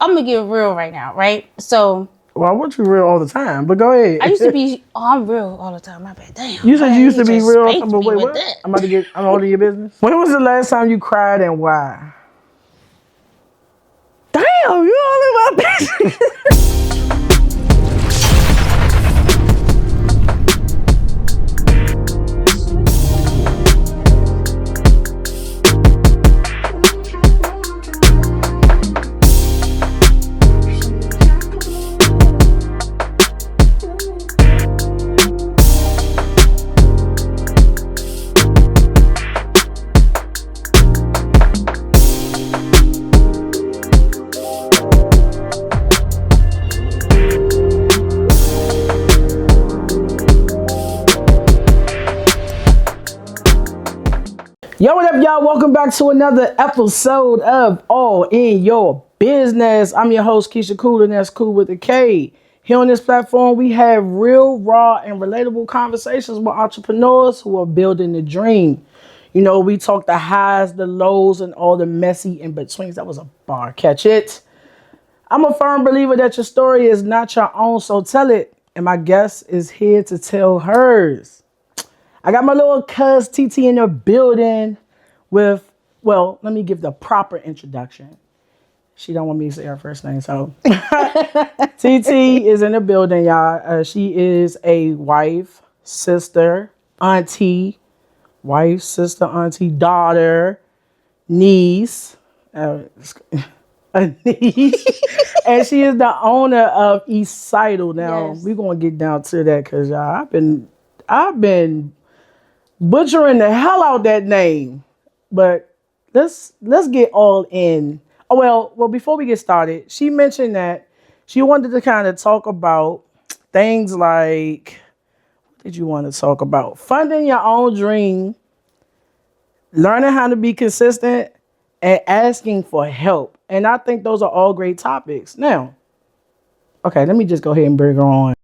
I'm gonna get real right now, right? So Well, I want you real all the time, but go ahead. I used to be. Oh, I'm real all the time. My bad. Damn. You said you used to be just real all the spanked time, but me wait, with what? that. I'm all in your business. When was the last time you cried and why? Damn, you all in my business. Yo, what up, y'all? Welcome back to another episode of All in Your Business. I'm your host, Keisha Cool, and that's Cool with a K. Here on this platform, we have real, raw, and relatable conversations with entrepreneurs who are building the dream. You know, we talk the highs, the lows, and all the messy in-betweens. That was a bar. Catch it? I'm a firm believer that your story is not your own, so tell it. And my guest is here to tell hers. I got my little cuz TT in the building with, well, let me give the proper introduction. She don't want me to say her first name, so. TT is in the building, y'all. She is a wife, sister, auntie, daughter, niece, a niece. And she is the owner of Ecxtal. Now, Yes. we're going to get down to that because, y'all, I've been butchering the hell out that name, but let's get all in. Oh well. Before we get started, she mentioned that she wanted to kind of talk about things like, what did you want to talk about? Funding your own dream, learning how to be consistent, and asking for help. And I think those are all great topics. Now, okay, let me just go ahead and bring her on.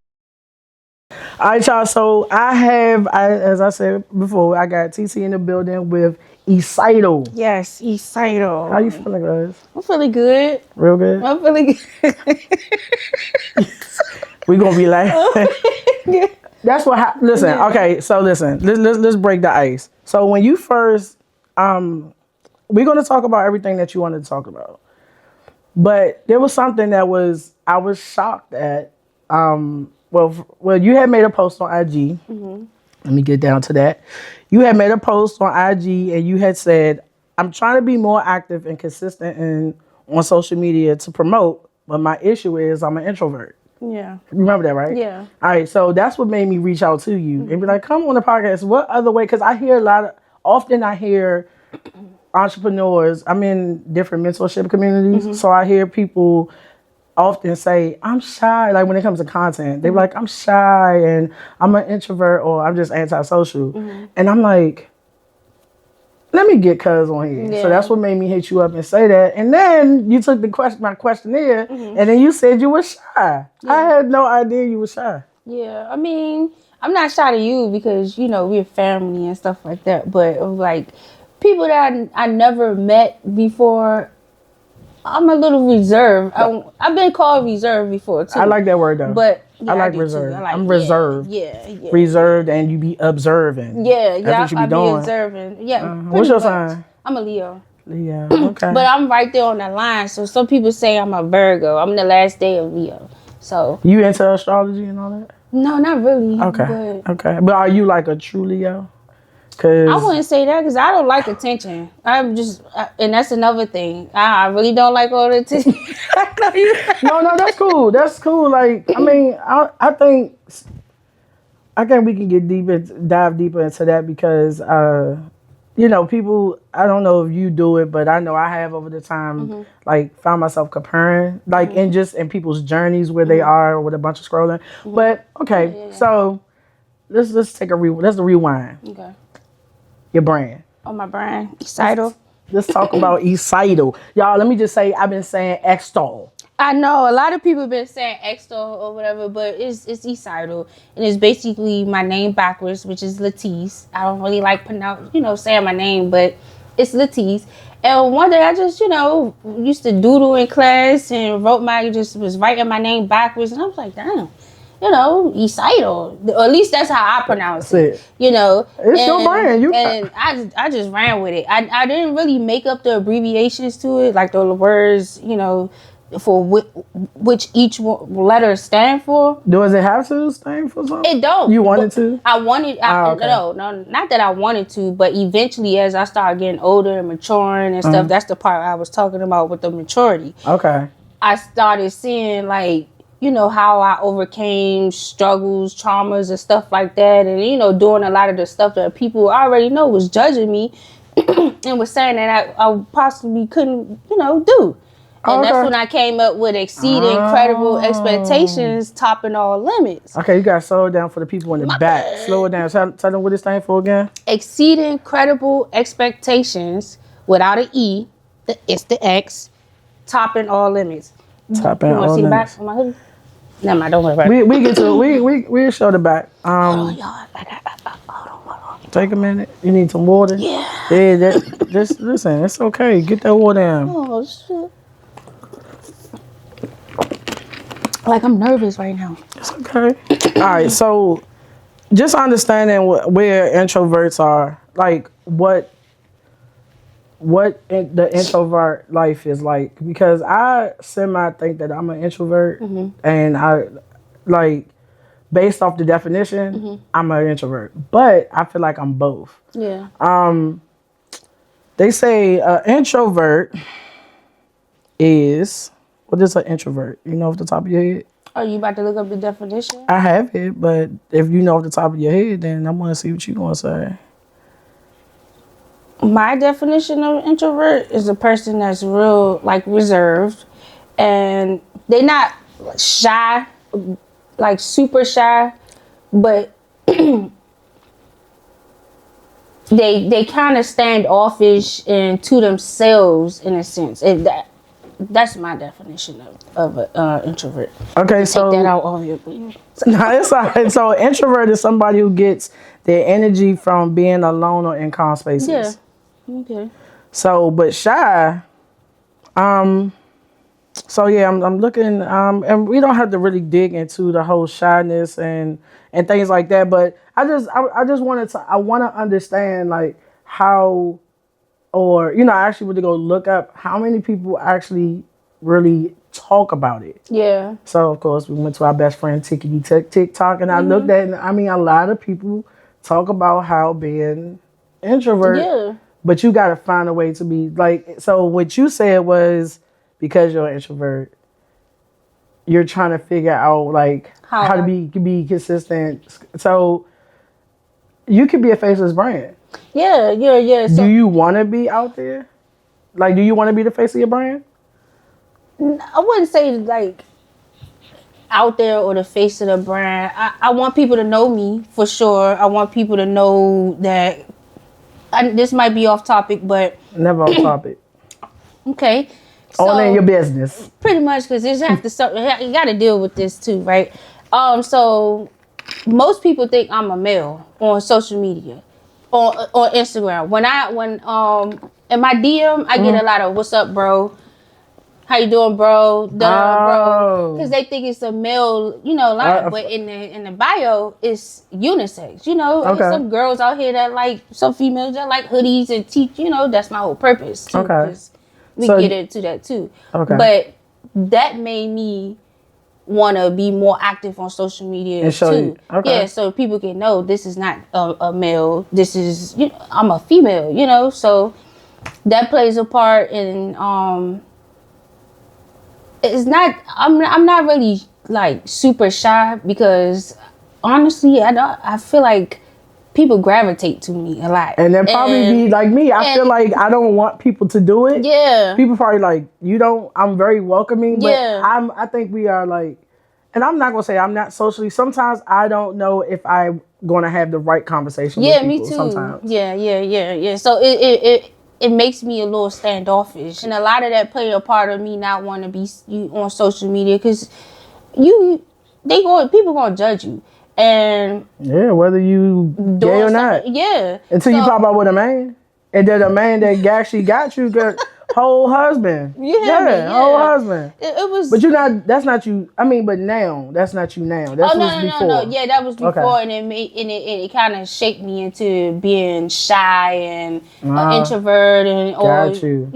All right, y'all. So as I said before, I got TC in the building with Ecxtal. Yes, Ecxtal. How you feeling, guys? I'm feeling good. Real good? I'm feeling good. We gonna be laughing. That's what. Listen. Yeah. Okay. So listen. Let's break the ice. So when you first, we're gonna talk about everything that you wanted to talk about, but there was something that I was shocked at. Well, you had made a post on IG. Mm-hmm. Let me get down to that. You had made a post on IG and you had said, I'm trying to be more active and consistent on social media to promote, but my issue is I'm an introvert. Yeah. You remember that, right? Yeah. All right, so that's what made me reach out to you and be like, come on the podcast. What other way? Because I hear often I hear entrepreneurs, I'm in different mentorship communities, so I hear people often say, I'm shy, like when it comes to content. They're like, I'm shy and I'm an introvert or I'm just antisocial. And I'm like, let me get cuz on here. Yeah. So that's what made me hit you up and say that. And then you took my questionnaire and then you said you were shy. Yeah. I had no idea you were shy. Yeah. I mean, I'm not shy to you because, you know, we're family and stuff like that. But like people that I never met before, I'm a little reserved. I've been called reserved before too. I like that word though. But yeah, I like do reserved. too. I'm reserved. Yeah. Reserved and you be observing. Yeah, That's what you be doing. be observing. Yeah. What's your much. sign? I'm a Leo. Yeah, okay. But I'm right there on the line. So some people say I'm a Virgo. I'm the last day of Leo. So You into astrology and all that? no, not really. Okay. But Okay. But are you like a true Leo? Cause I wouldn't say that because I don't like attention. I'm just, and that's another thing. I really don't like all the attention. I know you. No, that's cool. That's cool. Like, I mean, I think we can dive deeper into that because, you know, people, I don't know if you do it, but I know I have over the time, like, found myself comparing, like, in people's journeys where they are with a bunch of scrolling. But, okay, so let's take let's rewind. Okay. Your brand. On my brand, Ecxtal. Let's talk about Ecxtal. Y'all, let me just say, I've been saying Ecxtal. I know a lot of people have been saying Ecxtal or whatever, but it's Ecxtal, and it's basically my name backwards, which is Latisse. I don't really like saying my name, but it's Latisse. And one day I just, used to doodle in class and just was writing my name backwards. And I was like, damn, Ecxtal. Or at least that's how I pronounce it. It's your brand. And I just ran with it. I didn't really make up the abbreviations to it, like the words, for which each letter stand for. Does it have to stand for something? It don't. You wanted to? I wanted. Okay. No, not that I wanted to, but eventually, as I started getting older and maturing and stuff, that's the part I was talking about with the maturity. Okay. I started seeing how I overcame struggles, traumas, and stuff like that, and doing a lot of the stuff that people already know was judging me and was saying that I possibly couldn't, do. And that's when I came up with exceeding incredible expectations, topping all limits. Okay, you got to slow it down for the people in the back. Slow it down. Tell them what it stands for again. Exceeding credible expectations without an E. It's the X. Topping all limits. Topping all limits. You want to see the back of my hoodie? Never mind, don't worry about it. We get to it. We'll show the back. Hold on, y'all. Hold on. Take a minute. You need some water? Yeah. Yeah, just listen. It's okay. Get that water in. Oh, shit. Like, I'm nervous right now. It's okay. All right, so just understanding where introverts are, like what the introvert life is like, because I semi think that I'm an introvert, and I like based off the definition, I'm an introvert, but I feel like I'm both. Yeah. They say introvert is. What is an introvert? You know off the top of your head? Are you about to look up the definition? I have it, but if you know off the top of your head, then I want to see what you're going to say. My definition of introvert is a person that's real, reserved, and they're not shy, like super shy, but they kind of standoffish and to themselves in a sense. That's my definition of an introvert. Okay, so take that out of your. No, it's all right. So introvert is somebody who gets their energy from being alone or in calm spaces. Yeah. Okay. So, but shy. So yeah, I'm looking. And we don't have to really dig into the whole shyness and things like that. But I want to understand like how. Or, I actually went to go look up how many people actually really talk about it. Yeah. So, of course, we went to our best friend, TikTok, and I looked at it, and a lot of people talk about how being introvert. Yeah. But you got to find a way to be, so what you said was because you're an introvert, you're trying to figure out, how to be consistent. So, you could be a faceless brand. Yeah. So, do you want to be out there? Do you want to be the face of your brand? I wouldn't say out there or the face of the brand. I want people to know me for sure. I want people to know that. This might be off topic, but never off topic. Okay. All in your business. Pretty much, because you got to deal with this too, right? So most people think I'm a male on social media. On Instagram, when in my DM, I get a lot of "What's up, bro? How you doing, bro?" Bro, because they think it's a male, line. But in the bio, it's unisex. Some girls out here that some females that like hoodies and teach. That's my whole purpose. Too, okay, we get into that too. Okay, but that made me want to be more active on social media too. Okay. Yeah, so people can know this is not a male. This is I'm a female. So that plays a part in it's not. I'm not really super shy because honestly, I feel like people gravitate to me a lot. And then probably be like me. I feel like I don't want people to do it. Yeah. People probably you don't. I'm very welcoming, but I think we are and I'm not gonna say I'm not socially. Sometimes I don't know if I'm gonna have the right conversation with people. Me too. Sometimes. Yeah. So it makes me a little standoffish, and a lot of that play a part of me not wanting to be on social media because people gonna judge you, and whether you gay or not. Yeah. Until you pop out with a man. And then the man that actually got you got whole husband. You hear me? Whole husband. It was. But you're not. That's not you. I mean, but now that's not you now. That's Oh was before. no! Yeah, that was before, Okay. and it kind of shaped me into being shy and introvert and Got you.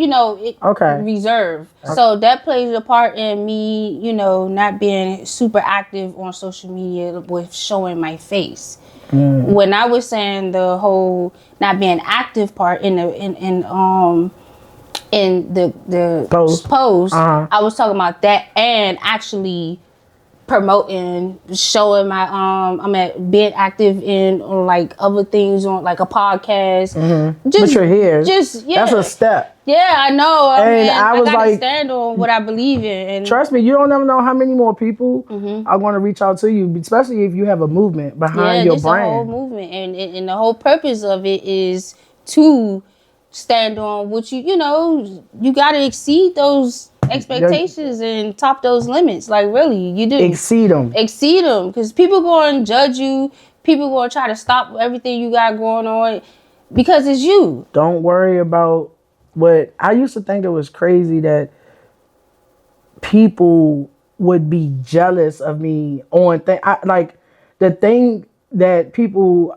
reserved. So that plays a part in me, not being super active on social media with showing my face. When I was saying the whole not being active part in the post, I was talking about that and actually promoting, showing my being active in on like other things on like a podcast. But you're here. Just that's a step. Yeah, I know. And I was gotta like, stand on what I believe in. And trust me, you don't ever know how many more people are going to reach out to you, especially if you have a movement behind your brand. A whole movement, and the whole purpose of it is to stand on what you got to exceed those expectations and top those limits. Like really, you do exceed them because people going to judge you. People going to try to stop everything you got going on because it's you. Don't worry about what I used to think. It was crazy that people would be jealous of me on like the thing that people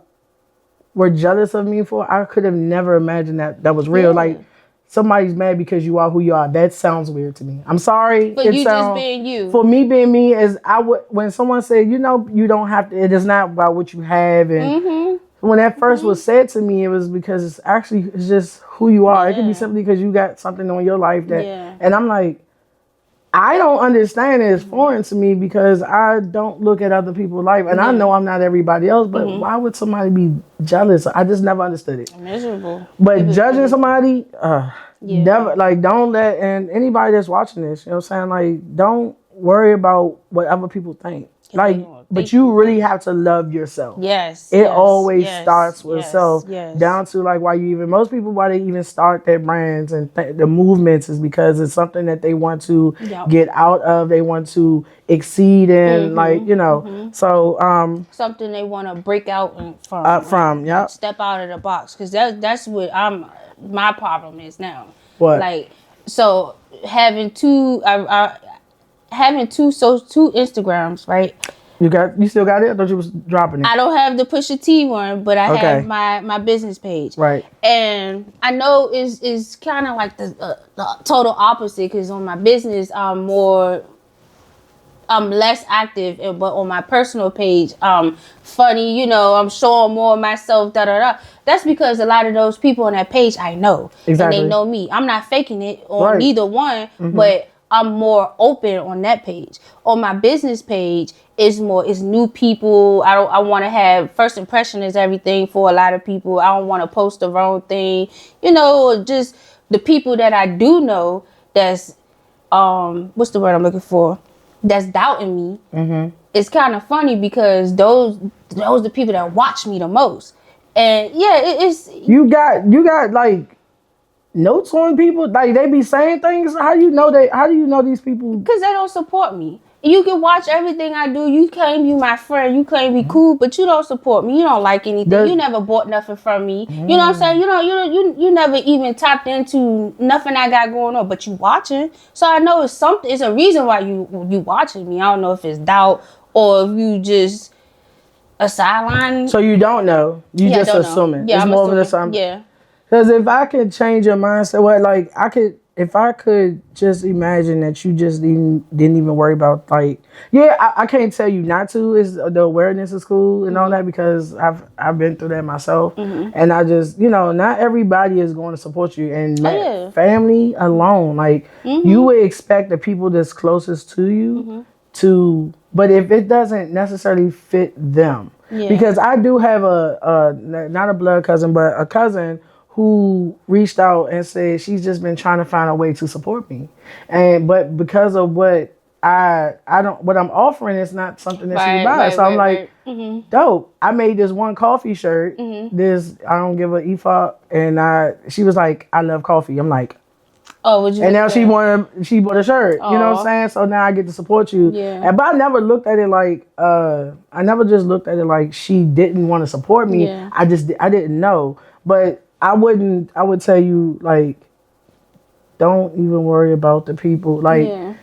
were jealous of me for. I could have never imagined that was real. Like somebody's mad because you are who you are. That sounds weird to me. I'm sorry. But you just being you. For me being me is when someone said, you don't have to. It is not about what you have. And when that first was said to me, it was because it's just who you are. It could be simply because you got something on your life that. And I'm like, I don't understand it. It's foreign to me because I don't look at other people's life. And I know I'm not everybody else, but why would somebody be jealous? I just never understood it. Miserable. But judging somebody, never, like, don't let, and anybody that's watching this, you know what I'm saying? Like, don't worry about what other people think. Like, but you really have to love yourself. Yes. It always starts with self. Down to like why most people they even start their brands and the movements is because it's something that they want to get out of. They want to exceed in, so something they want to break out from. Step out of the box because that's what my problem is now. What? Like, so having two Instagrams, right? You still got it? I thought you was dropping it. I don't have the Pusha T one, but I have my business page. Right. And I know is kind of like the total opposite because on my business I'm less active, but on my personal page I'm funny. I'm showing more of myself. That's because a lot of those people on that page I know, and they know me. I'm not faking it on neither one, but I'm more open on that page. On my business page, it's new people. I want to have first impression is everything for a lot of people. I don't want to post the wrong thing. Just the people that I do know that's what's the word I'm looking for? That's doubting me. It's kind of funny because those the people that watch me the most. And it's you got like notes on people, like they be saying things. How do you know these people? Because they don't support me. You can watch everything I do. You claim you my friend. You claim we cool, but you don't support me. You don't like anything. You never bought nothing from me. You know what I'm saying? You never even tapped into nothing I got going on, but you watching. So I know it's something. It's a reason why you watching me. I don't know if it's doubt or if you just a sideline. So you don't know. You just assuming. Yeah, it's I'm more assuming. of an assumption. Yeah. Because if I could change your mindset, if I could just imagine that you just didn't even worry about I can't tell you not to. Is the awareness is cool and all that because I've been through that myself, and I just not everybody is going to support you and family alone. You would expect the people that's closest to you to, but if it doesn't necessarily fit them, because I do have a not a blood cousin but a cousin who reached out and said she's just been trying to find a way to support me, but because of what what I'm offering is not something that she buys. So I'm like, dope. I made this one coffee shirt. This I don't give a fuck, and she was like, I love coffee. I'm like, oh, would you? And now she bought a shirt. Aww. You know what I'm saying? So now I get to support you. Yeah. But I never looked at it like I never just looked at it like she didn't want to support me. Yeah. I didn't know, but I would tell you, like, don't even worry about the people. Like, Yeah.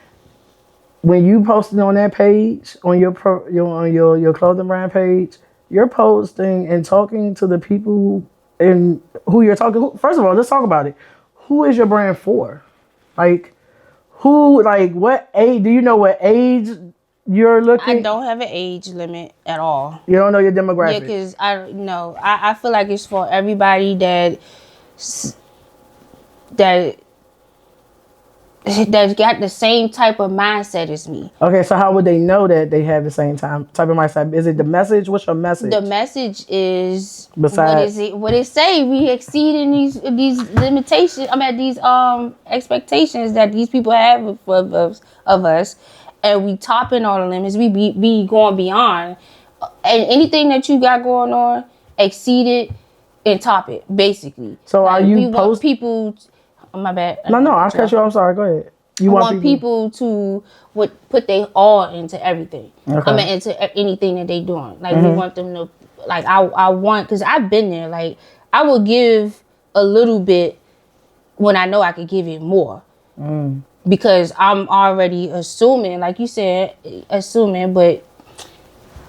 when you posting on that page, on your clothing brand page, you're posting and talking to the people and who you're talking to. First of all, let's talk about it. Who is your brand for? Like, who, like, what age? Do you know what age you're I looking? don't have an age limit at all. You don't know your Yeah, demographic. because I feel like it's for everybody that that got the same type of mindset as me. Okay, so how would they know that they have the same type of mindset? Is it the message? What's your message? The message is Besides- what is it? What it say? We exceeding these limitations. I mean these expectations that these people have of us, and we topping all the limits. We be going beyond, and anything that you got going on, exceed it and top it. Basically. So are you we want people? Oh, my bad. No, I cut you off. I'm sorry. Go ahead. You I want people to put their all into everything. Okay. I mean, into anything that they doing. Like we want them to, like I want, because I've been there. Like I will give a little bit when I know I could give it more, because I'm already assuming, like you said, but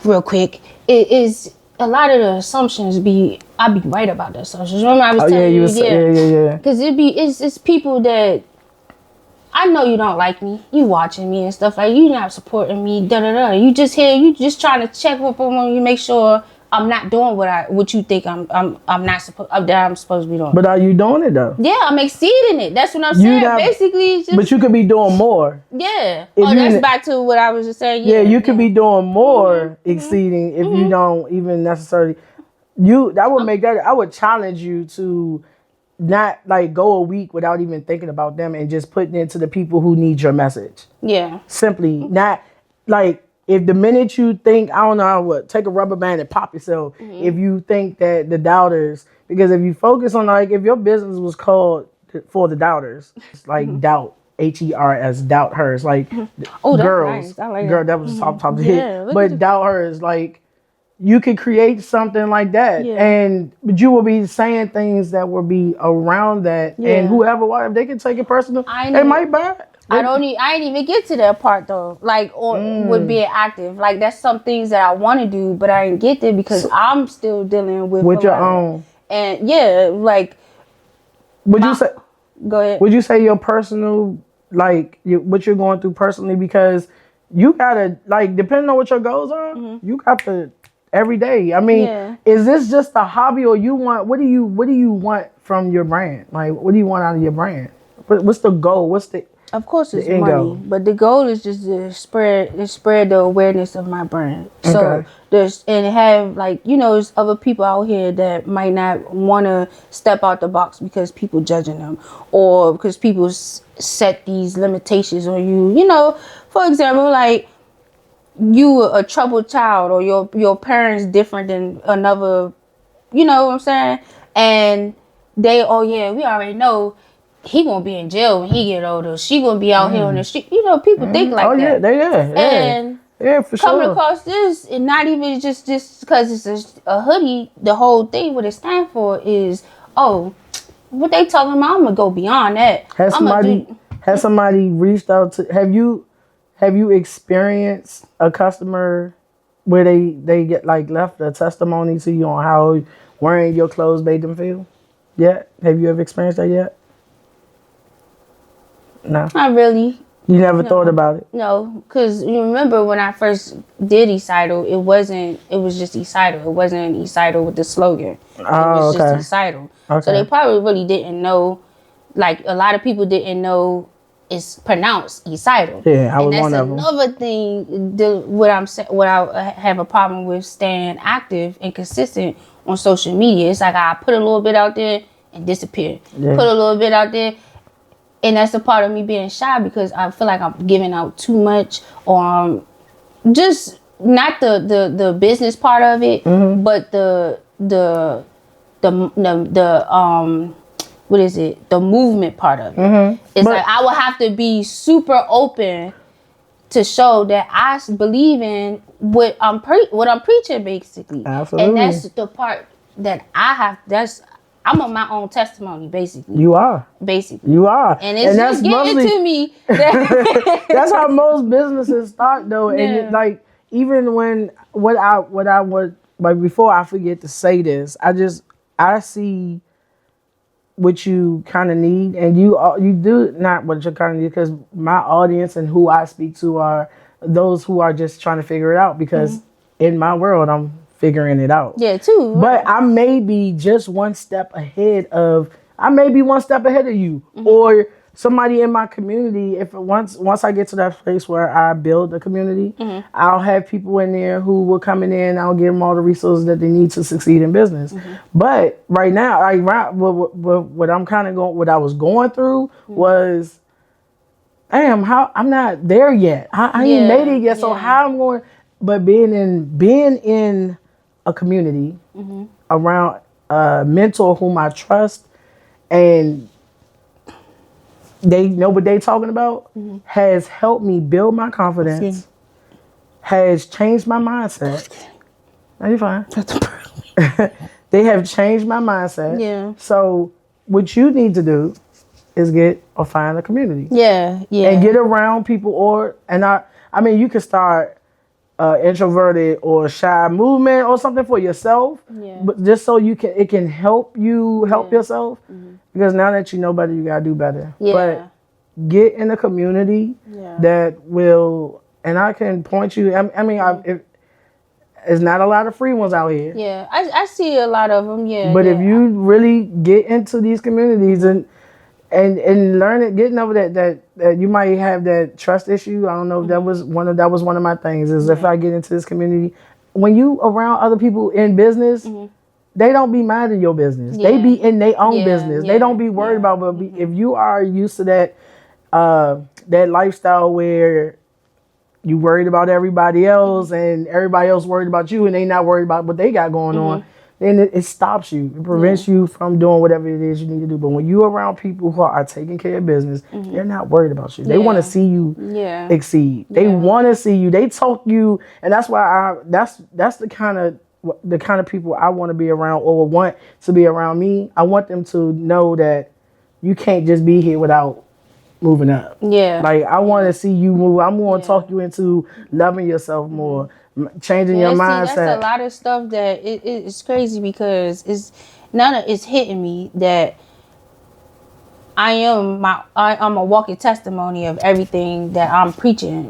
real quick, it is a lot of the assumptions I be right about the assumptions. Remember I was telling you, yeah. because it's people that I know you don't like me. You watching me and stuff like you not supporting me. Da da da. You just here. You just trying to check up on me, make sure I'm not doing what you think I'm not supposed that I'm supposed to be doing. But are you doing it though? Yeah, I'm exceeding it. That's what I'm saying. Basically, it's just, but you could be doing more. Yeah. If That's back to what I was just saying. Yeah, you could be doing more exceeding if you don't even necessarily. That would make that. I would challenge you to not like go a week without even thinking about them and just putting it to the people who need your message. Yeah. Simply not like if the minute you think, I don't know what, take a rubber band and pop yourself. If you think that the doubters, because if you focus on like if your business was called for the doubters, it's like doubt. HERS, doubt hers, like Oh, that's girls. nice. I like Girl, that. that was top of the Yeah, hit. look But at doubt hers, like you could create something like that, Yeah. but you will be saying things that will be around that, Yeah. and whoever, if they can take it personal, they might buy it. I ain't even get to that part though. Like, with being active, like that's some things that I want to do, but I didn't get there because I'm still dealing with your own. And yeah, like, Would you say? Go ahead. Would you say your personal, like what you're going through personally? Because you gotta, like, depending on what your goals are, you got to every day. I mean, is this just a hobby, or you want? What do you want from your brand? Like, what do you want out of your brand? What's the goal? Of course, it's end money, goal? but the goal is just to spread the awareness of my brand. So and have, like, there's other people out here that might not want to step out the box because people judging them, or because people set these limitations on you. For example, like you a troubled child, or your parents different than another. You know what I'm saying? And we already know he gonna be in jail when he get older. She gonna be out here on the street. People think like that. And for coming sure. across this, and not even just because it's a hoodie, the whole thing, what it stands for is, what they talking about, I'm gonna go beyond that. Has somebody reached out to, have you experienced a customer where they get like left a testimony to you on how wearing your clothes made them feel? Yet? Have you ever experienced that yet? No. Not really. You never thought about it? No, because you remember when I first did Ecxtal, it was just Ecxtal. It wasn't Ecxtal with the slogan. It was just Ecxtal. Okay. So they probably really didn't know, like a lot of people didn't know it's pronounced Ecxtal. Yeah, I was one of them. And that's another thing, what I have a problem with staying active and consistent on social media. It's like I put a little bit out there and disappear. Yeah. Put a little bit out there. And that's a part of me being shy, because I feel like I'm giving out too much, or just not the business part of it, but the what is it? The movement part of it. It's like I would have to be super open to show that I believe in what I'm preaching, basically. Absolutely. And that's the part that I have. I'm on my own testimony, basically. You are. Basically. You are. And it's just getting to me. That's how most businesses start, though. Yeah. And like, even when what I would like, before I forget to say this, I see what you kind of need, and you do not what you kind of need, because my audience and who I speak to are those who are just trying to figure it out, because in my world I'm figuring it out. Yeah, too. But I may be just one step ahead of you, or somebody in my community. If once I get to that place where I build a community, I'll have people in there who will come in. I'll give them all the resources that they need to succeed in business. But right now, what I'm kind of going, what I was going through was, damn, how I'm not there yet. I ain't made it yet. So how I'm going? But being in a community around a mentor whom I trust, and they know what they talking about, has helped me build my confidence, has changed my mindset. Are you fine? They have changed my mindset. Yeah. So what you need to do is get or find a community. Yeah. And get around people, I mean, you could start introverted or shy movement or something for yourself, but just so it can help you help yourself, because now that you know better, you gotta do better. But get in a community that will, and I can point you. It's not a lot of free ones out here. Yeah, I see a lot of them. Yeah, but if you really get into these communities and learn it, getting over that you might have that trust issue. I don't know if that was one of my things. Is if I get into this community, when you around other people in business, they don't be minding your business. They be in their own business. They don't be worried about. But if you are used to that lifestyle where you worried about everybody else and everybody else worried about you, and they not worried about what they got going on, then it stops you. It prevents you from doing whatever it is you need to do. But when you're around people who are taking care of business, they're not worried about you. They want to see you exceed. They want to see you. They talk you, and that's why that's the kind of people I want to be around, or want to be around me. I want them to know that you can't just be here without moving up. Yeah. Like, I want to see you move. I'm going to talk you into loving yourself more, changing your mindset. That's a lot of stuff that it's crazy, because it's hitting me that I'm a walking testimony of everything that I'm preaching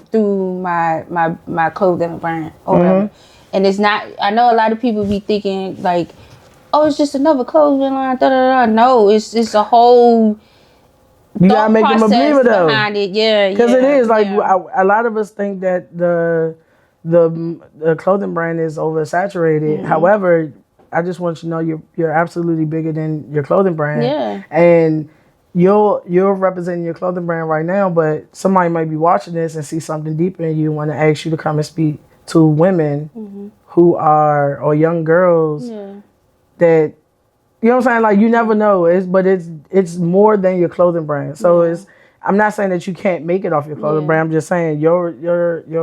through my clothing brand or whatever. And it's not, I know a lot of people be thinking like, oh, it's just another clothing line, No, it's a whole, you gotta make them a believer though. Behind it. Because it is like, a lot of us think that the clothing brand is oversaturated. However, I just want you to know you're absolutely bigger than your clothing brand. Yeah. And you're representing your clothing brand right now, but somebody might be watching this and see something deeper in you, want to ask you to come and speak to women who are, or young girls that, you know what I'm saying? Like, you never know. It's more than your clothing brand. So I'm not saying that you can't make it off your clothing brand. I'm just saying your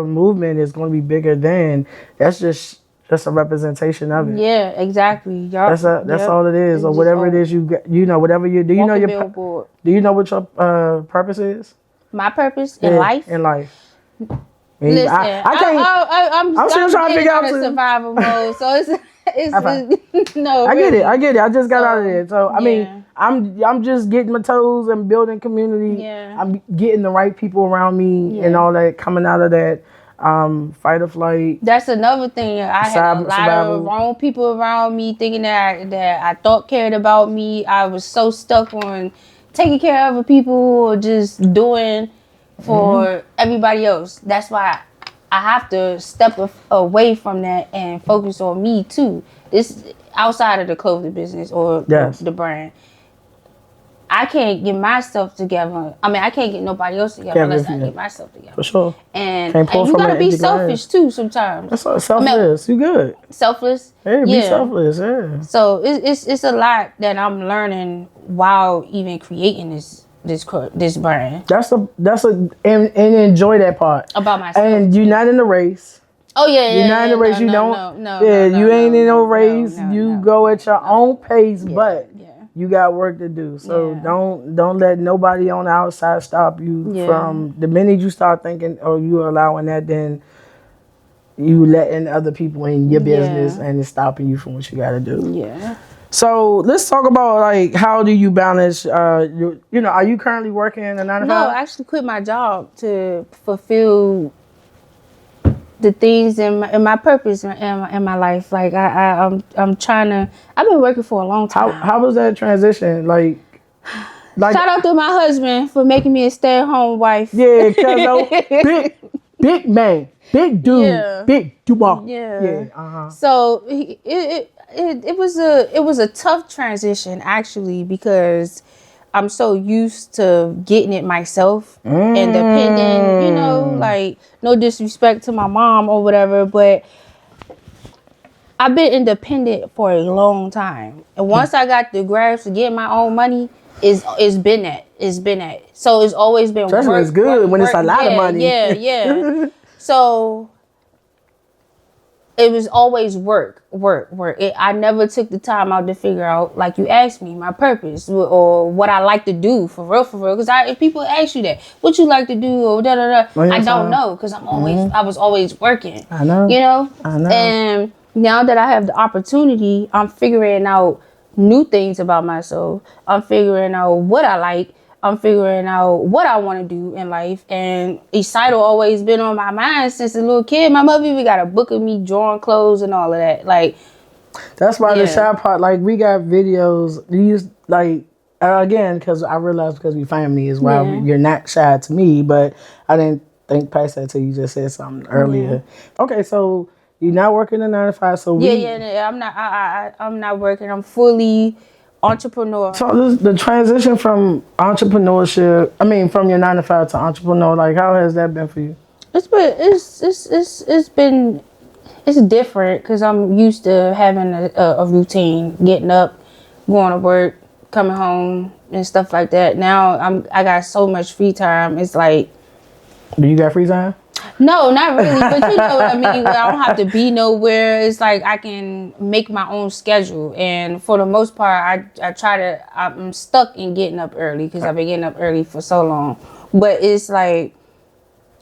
movement is going to be bigger than. That's just a representation of it. Yeah, exactly. That's all it is, or whatever it is whatever you do. You know do you know what your purpose is? My purpose in life. In life. Listen, I'm still trying to figure out survival mode, so it's no. I get it. I just got out of there, so I mean, I'm just getting my toes and building community. Yeah. I'm getting the right people around me and all that, coming out of that fight or flight. That's another thing. I had a lot of wrong people around me thinking that I thought cared about me. I was so stuck on taking care of other people or just doing for everybody else. That's why I have to step away from that and focus on me too. This outside of the clothing business or the brand. I can't get myself together. I mean, I can't get nobody else together unless I get myself together. For sure. And you gotta be selfish too sometimes. That's all, selfless. You good? Selfless. Yeah, be selfless. Yeah. So it's a lot that I'm learning while even creating this brand. And enjoy that part about myself. And you're not in the race. Oh yeah, You're yeah, not in yeah. a race. No, You no, don't. no, no, Yeah, no, you no, ain't no, in no no, no, race. no, You no, go at your no. own pace, Yeah, but yeah, you got work to do. So yeah, don't let nobody on the outside stop you yeah, from the minute you start thinking or you allowing that, then you letting other people in your business yeah, and it's stopping you from what you got to do. yeah. So let's talk about like how do you balance? Are you currently working in a nine to No, five? I actually quit my job to fulfill the things in my purpose in my life. Like I'm trying to. I've been working for a long How time. was that transition? Like Shout out to my husband for making me a stay-at-home wife. yeah, cause big man, big dude, Yeah, big dude. yeah. Yeah, uh-huh. So it was a tough transition actually because I'm so used to getting it myself, independent. Mm. Like no disrespect to my mom or whatever, but I've been independent for a long time, and once I got the grasp to get my own money, it's been that. It's been that. So it's always been Especially when it's work, good, work, when it's work. a lot of Yeah, money. yeah, yeah. So it was always work, work, work. I never took the time out to figure out, like you asked me, my purpose or what I like to do for real, for real. Because if people ask you that, what you like to do or da da da, On your I don't time. know because I was always working. I know. You know, I know. and now that I have the opportunity, I'm figuring out new things about myself. I'm figuring out what I like. I'm figuring out what I want to do in life. And Ecxtal always been on my mind since a little kid. My mother even got a book of me drawing clothes and all of that. Like, That's why the yeah, shy part, like we got videos. These like again, because I realized because we family is why yeah, you're not shy to me, but I didn't think past that till you just said something yeah. earlier. Okay, so you're not working a 9 to 5, so Yeah, we. yeah, yeah. I'm not. I'm not working. I'm fully entrepreneur. So the transition from entrepreneurship, I mean, from your 9 to 5 to entrepreneur, like how has that been for you? It's been it's different because I'm used to having a routine, getting up, going to work, coming home, and stuff like that. Now I got so much free time. It's like Do you got free time? no, not really, but you know what I mean. Where I don't have to be nowhere. It's like I can make my own schedule, and for the most part, I try to. I'm stuck in getting up early because I've been getting up early for so long. But it's like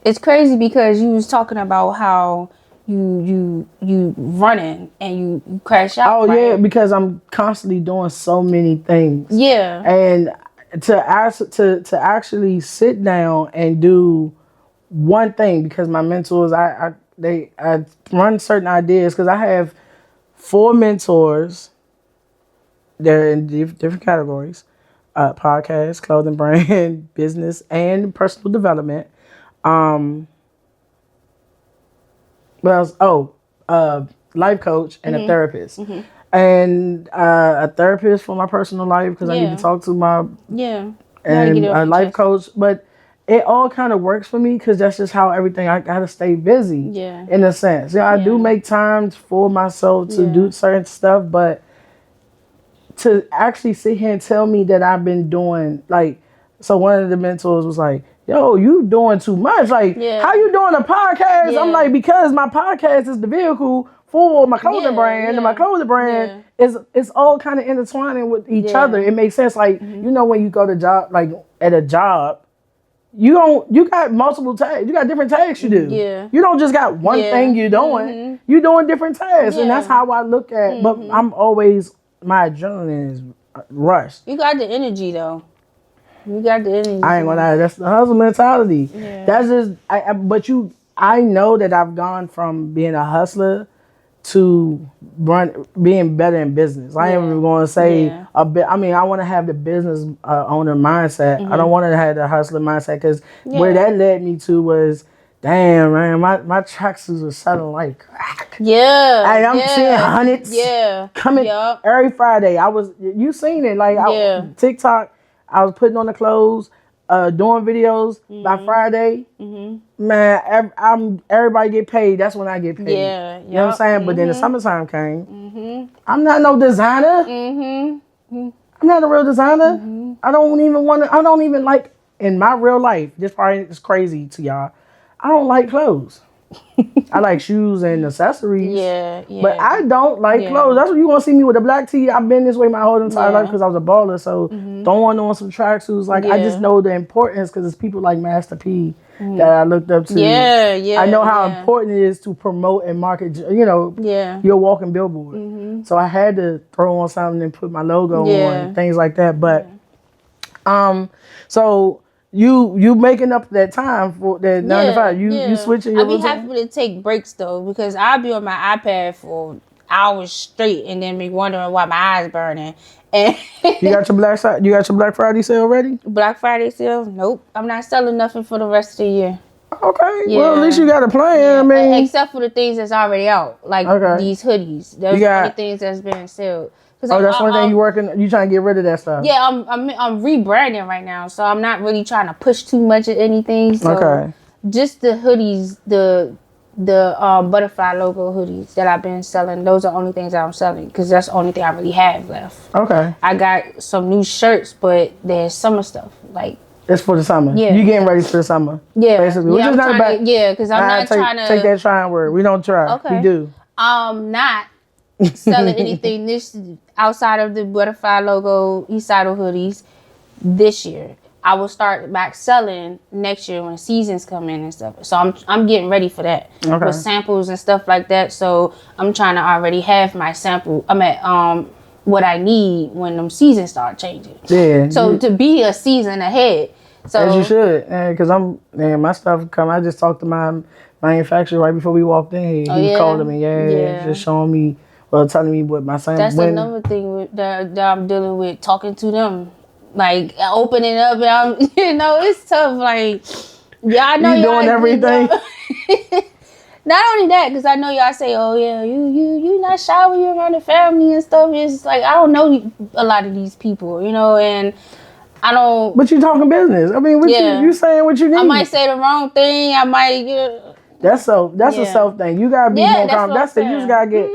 it's crazy because you was talking about how you running and you crash out, Oh yeah, right? because I'm constantly doing so many things, Yeah, and to actually sit down and do one thing because my mentors I run certain ideas because I have 4 mentors. They're in different categories: podcast, clothing brand, business, and personal development. Um, well, life coach and a therapist, and a therapist for my personal life because I need to yeah, talk to my yeah. You gotta get and it off a your life chest. coach, but it all kind of works for me because that's just how everything. I gotta stay busy, Yeah, in a sense. Yeah, I do yeah, make time for myself to do yeah, certain stuff, but to actually sit here and tell me that I've been doing like, so one of the mentors was like, "Yo, you doing too much. Like, how yeah, you doing a podcast?" I'm yeah, like, "Because my podcast is the vehicle for my clothing yeah, brand, and my yeah, clothing brand yeah, is it's all kind of intertwining with each other. yeah, It makes sense. Like, when you go to job, like at a job, you got multiple tasks. You got different tasks you do. yeah, You don't just got one thing yeah. you're doing. You doing different tasks, and that's Yeah. how I look at. But I'm always my adrenaline is rushed. You got the energy though. You got the energy I ain't for gonna it. lie. That's the hustle mentality. Yeah. That's just. But I know that I've gone from being a hustler to being better in business. I ain't Yeah. even going to say Yeah. a bit. I mean, I want to have the business owner mindset. I don't want to have the hustler mindset because where Yeah. that led me to was, damn man, my tracksuits are selling like crack. Yeah. And I'm seeing Yeah. hundreds Yeah. coming Yup. every Friday. You seen it like Yeah. TikTok. I was putting on the clothes, doing videos by Friday. Man, everybody get paid. That's when I get paid. Yeah. You know what I'm Yup. saying? But then the summertime came. I'm not no designer. I'm not a real designer. I don't even want to. I don't even like in my real life. This probably is crazy to y'all. I don't like clothes. I like shoes and accessories. Yeah, yeah. But I don't like clothes. That's what you want to see me with a black tee. I've been this way my whole entire life because I was a baller. So throwing on some tracksuits, like I just know the importance because it's people like Master P that I looked up to. Yeah, yeah. I know how important it is to promote and market. Your walking billboard. So I had to throw on something and put my logo on, things like that. But so you making up that time for that 9 to 5. You switching your routine? I be happy to take breaks though because I'll be on my iPad for hours straight and then be wondering why my eyes burning. And you got your Black Friday sale ready? Black Friday sale? Nope. I'm not selling nothing for the rest of the year. Okay. Yeah. Well, at least you got a plan. Yeah. I mean, except for the things that's already out, like these hoodies. Those are the only things that's been sold. That's one thing you trying to get rid of that stuff. Yeah, I'm rebranding right now, so I'm not really trying to push too much of anything. So just the hoodies, the butterfly logo hoodies that I've been selling, those are the only things that I'm selling because that's the only thing I really have left. Okay. I got some new shirts, but there's summer stuff like. It's for the summer. Yeah. You getting ready for the summer. Yeah. Basically. Which is not bad. Because I'm not trying to take that trying word. We don't try. Okay. We do. Not selling anything this outside of the butterfly logo Ecxtal hoodies this year. I will start back selling next year when seasons come in and stuff. So I'm getting ready for that with samples and stuff like that. So I'm trying to already have my sample. I'm at what I need when them seasons start changing. Yeah. So to be a season ahead. So as you should, because my stuff come. I just talked to my manufacturer right before we walked in here. He was calling me, just showing me. Well, telling me what my son. That's another thing that I'm dealing with. Talking to them, like opening up, and I'm, it's tough. Like, I know you doing everything. Not only that, because I know y'all say, "Oh yeah, you not shy when you're around the family and stuff." It's like I don't know a lot of these people, and I don't. But you talking business. I mean, you saying what you need. I might say the wrong thing. I might. That's a self thing. You gotta be more confident. That's it. You just gotta get.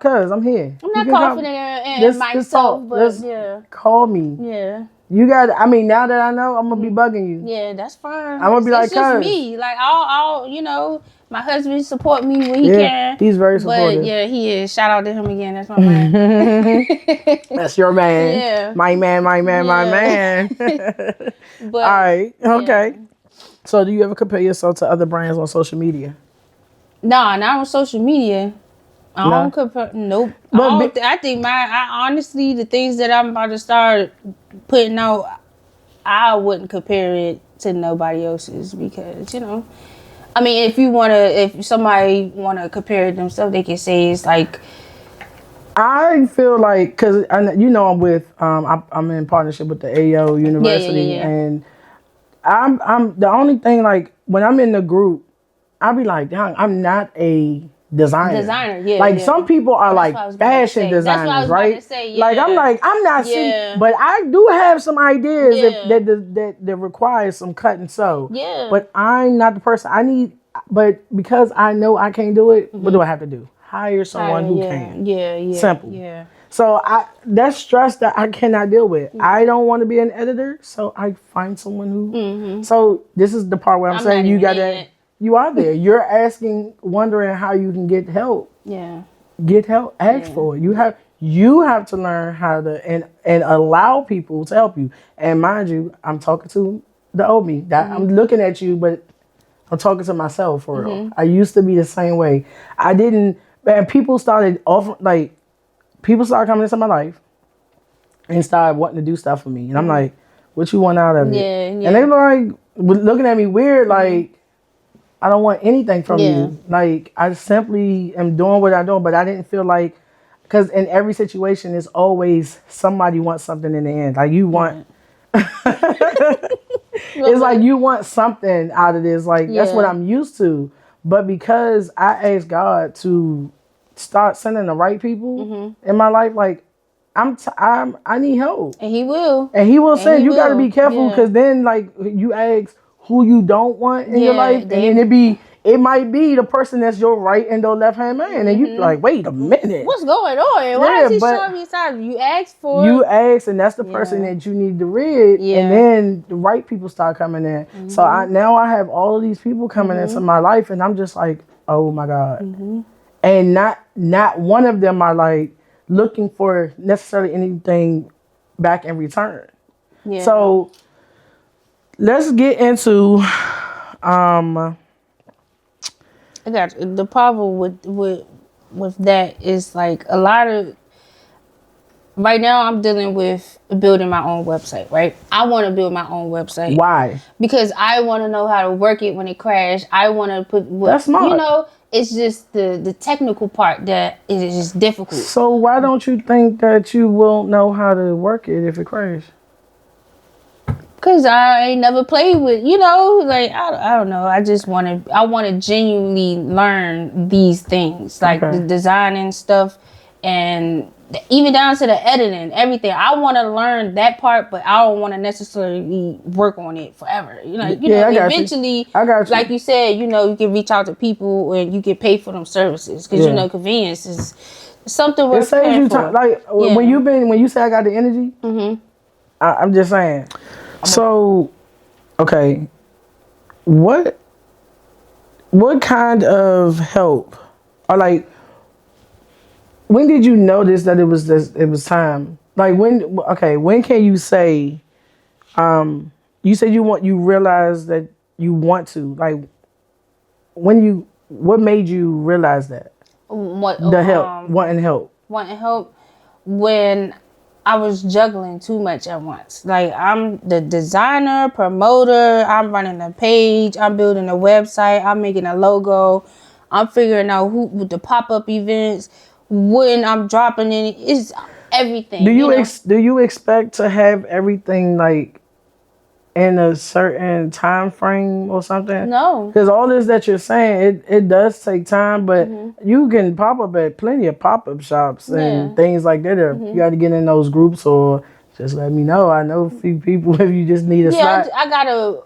Cause I'm here. I'm not confident in myself, but call me. Yeah. You got. I mean, now that I know, I'm gonna be bugging you. Yeah, that's fine. I'm gonna be like, it's just me. Like, I'll my husband support me when he can. He's very supportive. But yeah, he is. Shout out to him again. That's my man. That's your man. Yeah. My man. But, all right. Okay. Yeah. So, do you ever compare yourself to other brands on social media? Nah, not on social media. I don't compare. Nope. I think honestly, the things that I'm about to start putting out, I wouldn't compare it to nobody else's because, I mean, if somebody wanna compare it themselves, they can say it's like. I feel like, because I'm with I'm in partnership with the AO University, and I'm the only thing, like when I'm in the group, I'll be like, I'm not a designer. Some people are like fashion designers, right? Like I'm not seeing, but I do have some ideas that require some cut and sew. Yeah. But I'm not the person I need. But because I know I can't do it, what do I have to do? Hire someone who can. Yeah. Simple. Yeah. So that's stress that I cannot deal with. Mm-hmm. I don't want to be an editor, so I find someone who. Mm-hmm. So this is the part where I'm saying you got to. You are there. You're wondering how you can get help. Yeah. Get help. Ask for it. You have to learn how to and allow people to help you. And mind you, I'm talking to the old me. I'm looking at you, but I'm talking to myself for real. I used to be the same way. I didn't. And people started coming into my life and started wanting to do stuff for me. And I'm like, what you want out of it? And they were like looking at me weird, like, I don't want anything from you. Like, I simply am doing what I'm doing, but I didn't feel like, because in every situation, it's always somebody wants something in the end. Like, you want, it's like you want something out of this. Like, that's what I'm used to. But because I asked God to start sending the right people in my life, like, I need help. And He will. And He will send. You got to be careful, because then, like, you ask who you don't want in your life, and then it be it might be the person that's your right and your left hand man, and you like, wait a minute, What's going on? Why Yeah, is he but showing me signs? You asked for you it. ask, and that's the person Yeah. that you need to read, Yeah. and then the right people start coming in. So now I have all of these people coming into my life, and I'm just like, oh my God, and not one of them are like looking for necessarily anything back in return. Yeah. So let's get into I got you. The problem with that is like a lot of right now I'm dealing with building my own website, right? I want to build my own website. why. Because I want to know how to work it when it crashes. I want to put what That's smart. you know, it's just the technical part that is just difficult. So why don't you think that you will know how to work it if it crashes? Cause I ain't never played with, like I don't know. I want to genuinely learn these things, like Okay. the designing stuff, and even down to the editing, everything. I want to learn that part, but I don't want to necessarily work on it forever. I got you. Eventually, I got you. like you said, you can reach out to people and you get paid for them services, because Yeah. Convenience is something It worth saves paying you for. time. Like Yeah. when you say I got the energy, I'm just saying. So, okay, what kind of help, or like, when did you notice that it was time? Like when can you say, you said you realize that you want to, like, what made you realize that? What The help, wanting help. wanting help when I was juggling too much at once. Like, I'm the designer, promoter, I'm running a page, I'm building a website, I'm making a logo, I'm figuring out who with the pop-up events, when I'm dropping in, it's everything. Do you expect to have everything like in a certain time frame or something? No. Because all this that you're saying, it does take time, but you can pop up at plenty of pop-up shops and Yeah. things like that. You got to get in those groups, or just let me know. I know a few people if you just need a slot. I gotta,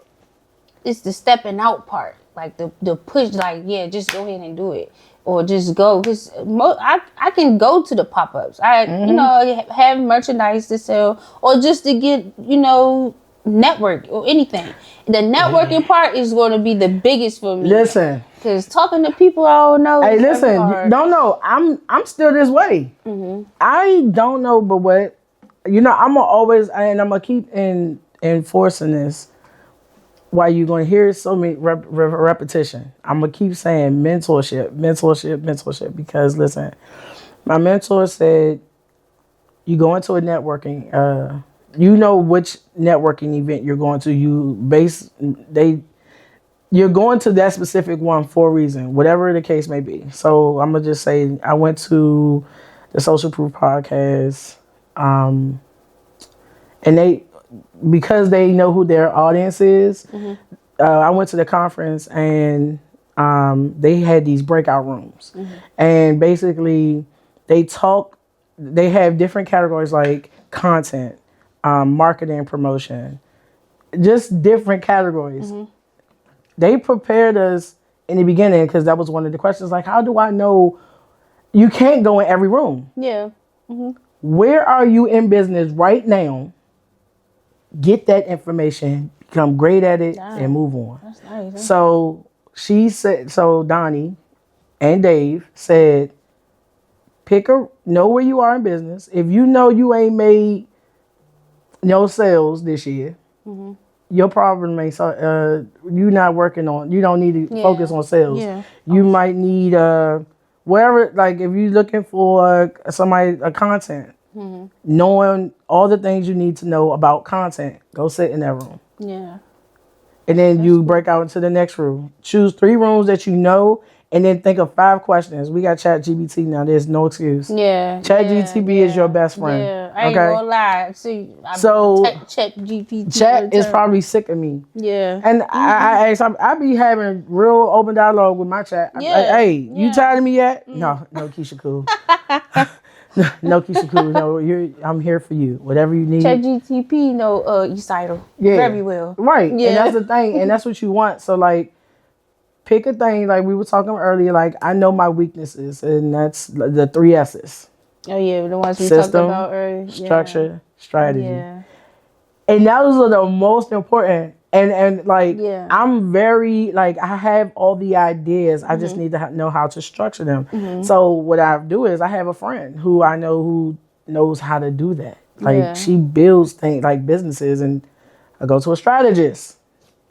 it's the stepping out part. Like the push, like, yeah, just go ahead and do it. Or just go. Because I can go to the pop-ups. Have merchandise to sell. Or just to get, network or anything. The networking part is going to be the biggest for me. Listen. Because talking to people I don't know. Hey, listen. Don't know. I'm still this way. I don't know, but what, I'm gonna always, and I'm gonna keep enforcing this. Why you gonna hear so many repetition? I'm gonna keep saying mentorship, because listen, my mentor said you go into a networking. You know which networking event you're going to. You're going to that specific one for a reason, whatever the case may be. So I'm gonna just say I went to the Social Proof podcast, and because they know who their audience is. I went to the conference and they had these breakout rooms, and basically they have different categories like content, marketing, promotion, just different categories. They prepared us in the beginning because that was one of the questions. Like, how do I know? You can't go in every room. Yeah. Where are you in business right now? Get that information, become great at it, and move on. That's nice. Huh? So Donnie and Dave said, know where you are in business. If you know you ain't made no sales this year, your problem ain't, you not working on, you don't need to focus on sales. Yeah. You might need, wherever, like if you're looking for a content, knowing all the things you need to know about content, go sit in that room. Yeah. And then you break out into the next room. Choose 3 rooms that you know, and then think of 5 questions. We got ChatGPT now. There's no excuse. Yeah. ChatGPT is your best friend. Yeah. I ain't gonna lie. See, ChatGPT. Chat is probably sick of me. Yeah. And I be having real open dialogue with my chat. Yeah. Hey, you tired of me yet? No, Keisha, cool. No, Keisha, cool. No, I'm here for you. Whatever you need. ChatGPT, Ecxtal. Yeah. Very well. Right. Yeah. And that's the thing. And that's what you want. So like, pick a thing like we were talking earlier. Like I know my weaknesses, and that's the 3 S's: Oh yeah, the ones we talked system, about earlier. structure, strategy. Yeah. And those are the most important. And like Yeah. I'm very like I have all the ideas. I just need to know how to structure them. So what I do is I have a friend who I know who knows how to do that. Like Yeah. she builds things like businesses, and I go to a strategist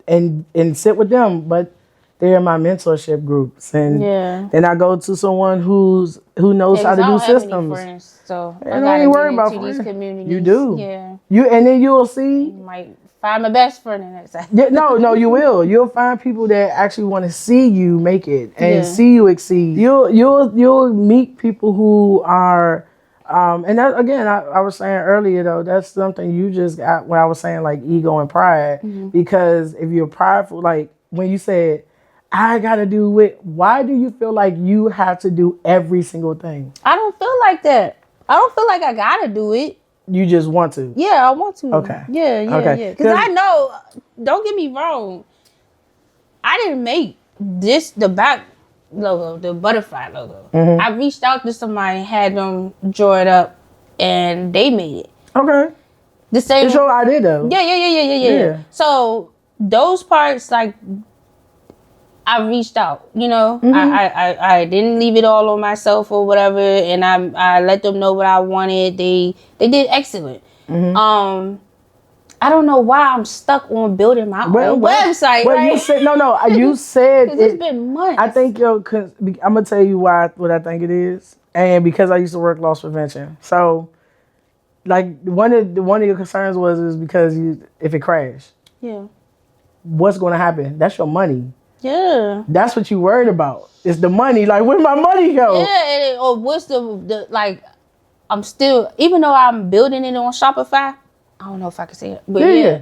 and sit with them. But they're in my mentorship groups, and Yeah. then I go to someone who knows how to I do don't have any systems. friends, so I And don't gotta even get worry about into these friends. communities. You do. Yeah. And then you will see. Might find my best friend in that side. Yeah, no, you will. You'll find people that actually want to see you make it and Yeah. see you exceed. You'll meet people who are, and that again, I was saying earlier though, that's something you just got when I was saying like ego and pride. Because if you're prideful, like when you said, I gotta do it, why do you feel like you have to do every single thing? I don't feel like that. I don't feel like I gotta do it. You just want to. Yeah, I want to. Okay. Yeah. Okay. Because I know, don't get me wrong, I didn't make the back logo, the butterfly logo. I reached out to somebody, had them draw it up, and they made it. Okay. The same. It's your idea though. Yeah. So those parts, like, I reached out, you know, I didn't leave it all on myself or whatever, and I let them know what I wanted. They did excellent. I don't know why I'm stuck on building my own website. Well, right? you said no. You said Because it's been months. I think I'm gonna tell you what I think it is, and because I used to work loss prevention, so like one of your concerns is because if it crashed, Yeah. what's going to happen? That's your money. Yeah. That's what you worried about. It's the money. Like, where my money go? Yeah. Or what's the like? I'm still, even though I'm building it on Shopify. I don't know if I can say it, but yeah.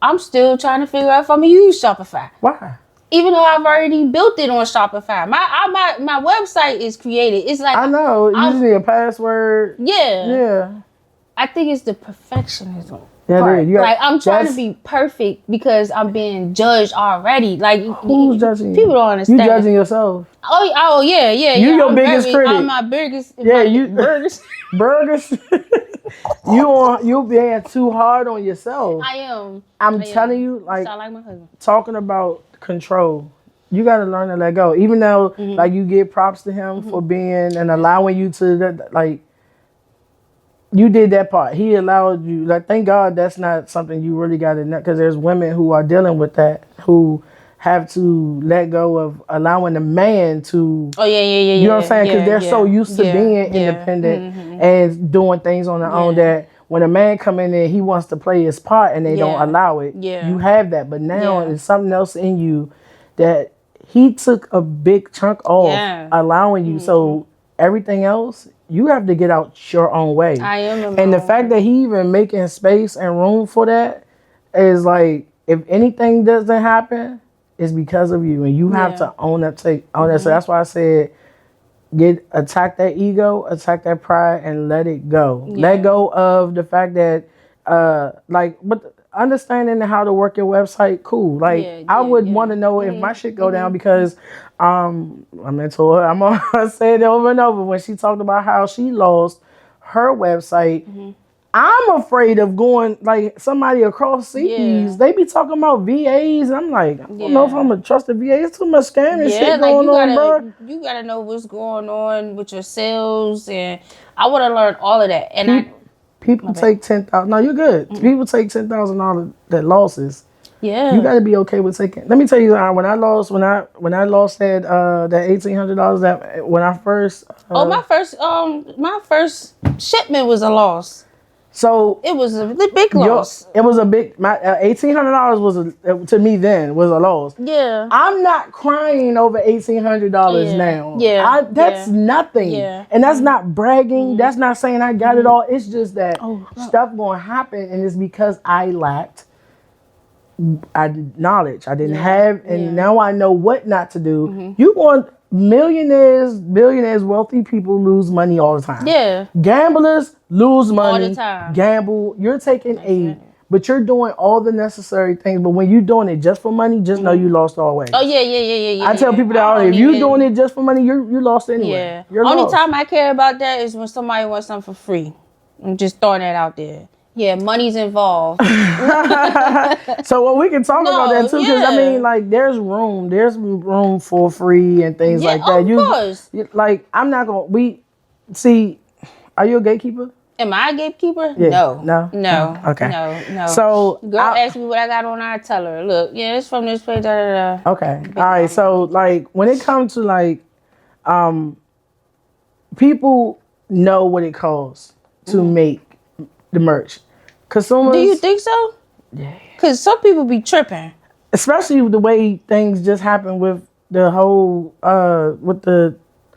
I'm still trying to figure out if I'm gonna use Shopify. Why? Even though I've already built it on Shopify, my website is created. It's like I know. You just need a password. Yeah. I think it's the perfectionism. Yeah, part. dude, Like I'm trying to be perfect because I'm being judged already. Like who's judging you? People don't understand. You judging yourself. Oh yeah. You your biggest critic. I'm my biggest. Yeah, you burgers. Burgers. you being too hard on yourself. I am. I'm telling you, like my husband. Talking about control. You got to learn to let go. Even though, like, you give props to him for being and allowing you to, like, you did that part. He allowed you. Like, thank God that's not something you really got to know, because there's women who are dealing with that, who have to let go of allowing the man to. Oh yeah. You know what I'm saying? Because they're so used to being independent and doing things on their own that when a man come in there, he wants to play his part and they don't allow it. Yeah. You have that, but now there's something else in you that he took a big chunk off, allowing you. So everything else, you have to get out your own way. I am. And the fact that he even making space and room for that is like, if anything doesn't happen, it's because of you, and you have to own that. Take on that. So that's why I said, attack that ego, attack that pride, and let it go. Yeah. Let go of the fact that, but understanding how to work your website, cool. Like I would want to know if my shit go down, because I mentor her. I'm gonna say it over and over when she talked about how she lost her website. I'm afraid of going, like, somebody across seas. They be talking about VAs, and I'm like, I don't know if I'm gonna trust the VA. It's too much scamming shit going on, bro. You gotta know what's going on with your sales, and I want to learn all of that. And people take $10,000. No, you're good. People take $10,000 that losses. Yeah, you gotta be okay with taking. Let me tell you, when I lost that $1,800 that when I first. My first shipment was a loss. So it was a big loss. It was a big. My $1,800 to me then was a loss. Yeah, I'm not crying over $1,800 now. Yeah, that's nothing. Yeah, and that's not bragging. That's not saying I got it all. It's just that stuff gonna happen, and it's because I lacked knowledge. I didn't have, and now I know what not to do. You want. Millionaires, billionaires, wealthy people lose money all the time. Yeah. Gamblers lose money. All the time. Gamble. You're taking a but you're doing all the necessary things. But when you're doing it just for money, just know you lost always. Oh yeah. I tell people that if you're doing it just for money, you lost anyway. Yeah. You're Only lost. time I care about that is when somebody wants something for free. I'm just throwing that out there. Yeah, money's involved. So well, we can talk about that too, because I yeah. mean, like, there's room for free and things like that. Of course. Like, I'm not gonna. Are you a gatekeeper? Am I a gatekeeper? Yeah. No. Okay. No. So girl asked me what I got on. I tell her, look, yeah, it's from this page. Okay. All right. So like, when it comes to like, people know what it costs to make the merch. Consumers. Do you think so? Yeah. Because some people be tripping. Especially with the way things just happen with the whole with the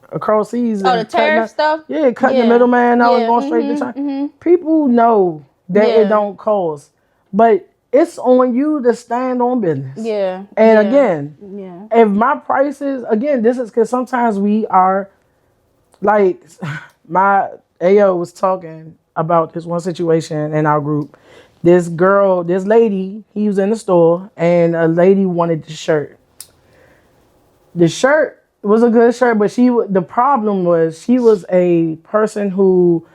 across seas. Oh, the tariff stuff? Yeah, cutting the middleman out and going straight to China. People know that it don't cost, but it's on you to stand on business. Yeah. And again, if my prices, again, this is because sometimes we are like, my AO was talking about this one situation in our group. This lady, he was in the store, and a lady wanted the shirt. The shirt was a good shirt, but the problem was she was a person who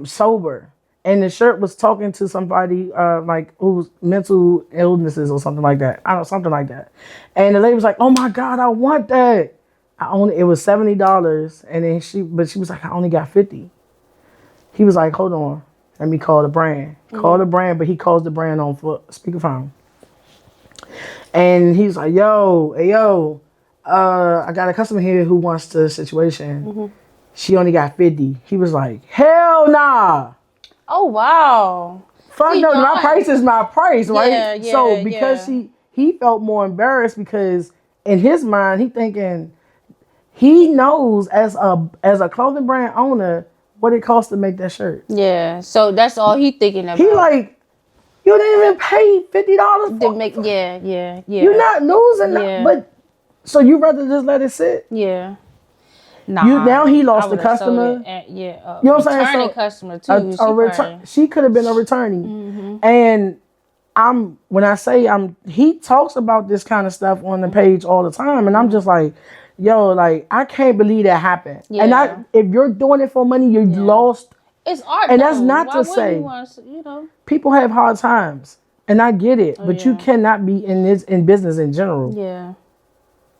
sober, and the shirt was talking to somebody like who's mental illnesses or something like that. I don't know, something like that. And the lady was like, "Oh my God, I want that." It was $70, and then she was like, "I only got 50." He was like, "Hold on, let me call the brand." Call the brand, but he calls the brand on for speakerphone. And he's like, yo, I got a customer here who wants the situation. She only got 50. He was like, hell nah. Oh, wow. Fuck no, my price is my price, right? Yeah, so because he felt more embarrassed, because in his mind, he knows as a clothing brand owner what it costs to make that shirt. Yeah, so that's all he thinking about. He like, you didn't even pay $50 to make. Yeah. You're not losing that, but so you rather just let it sit? Yeah. Nah. Now he lost the customer. You know what I'm saying? Returning customer too. She could have been a returnee. And when I say he talks about this kind of stuff on the page all the time, and I'm just like, yo, like, I can't believe that happened. Yeah. And if you're doing it for money, you're lost. It's art, and though. That's not Why to say, people have hard times, and I get it, but you cannot be in business in general. Yeah.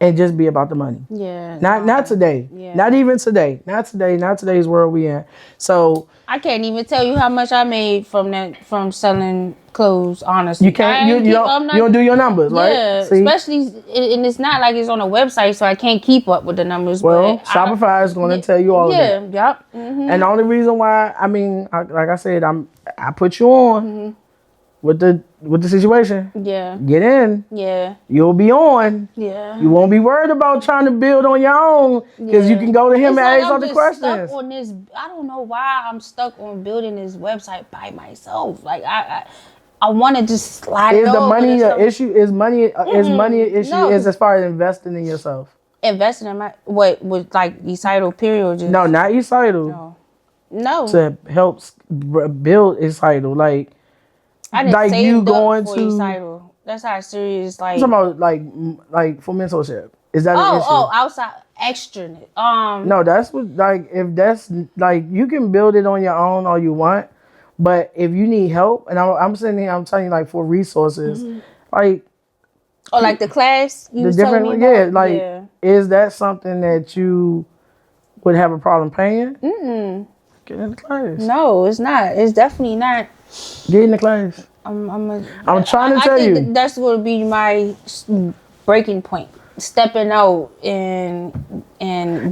And just be about the money. Yeah. Not today. Yeah. Not even today. Not today's world we in. So I can't even tell you how much I made from selling clothes, honestly. You can't you don't do your numbers, right? Yeah. See? Especially, and it's not like it's on a website, so I can't keep up with the numbers. Well, Shopify is gonna tell you all of that. Yeah, yep. Mm-hmm. And the only reason why, I mean, like I said, I put you on with the situation. Yeah. Get in. Yeah. You'll be on. Yeah. You won't be worried about trying to build on your own, because you can go to him and ask all the questions. Stuck on this, I don't know why I'm stuck on building this website by myself. Like I want to just slide it over. Is the money an issue? Is money an issue? No. Is as far as investing in yourself? Investing in what with like Ecxtal period? Or just, no, not Ecxtal. No. To help build Ecxtal, like. I didn't like you going to Ecxtal. That's how serious. Like, I'm talking about like for mentorship. Is that an issue? Outside extranet. No, that's what, like, if that's like, you can build it on your own all you want, but if you need help, and I'm sitting here, I'm telling you, like, for resources, like. Like the class. The different, is that something that you would have a problem paying? Get in the class. No, it's not. It's definitely not. Get in the class. I'm trying to tell you. That's going to be my breaking point. Stepping out and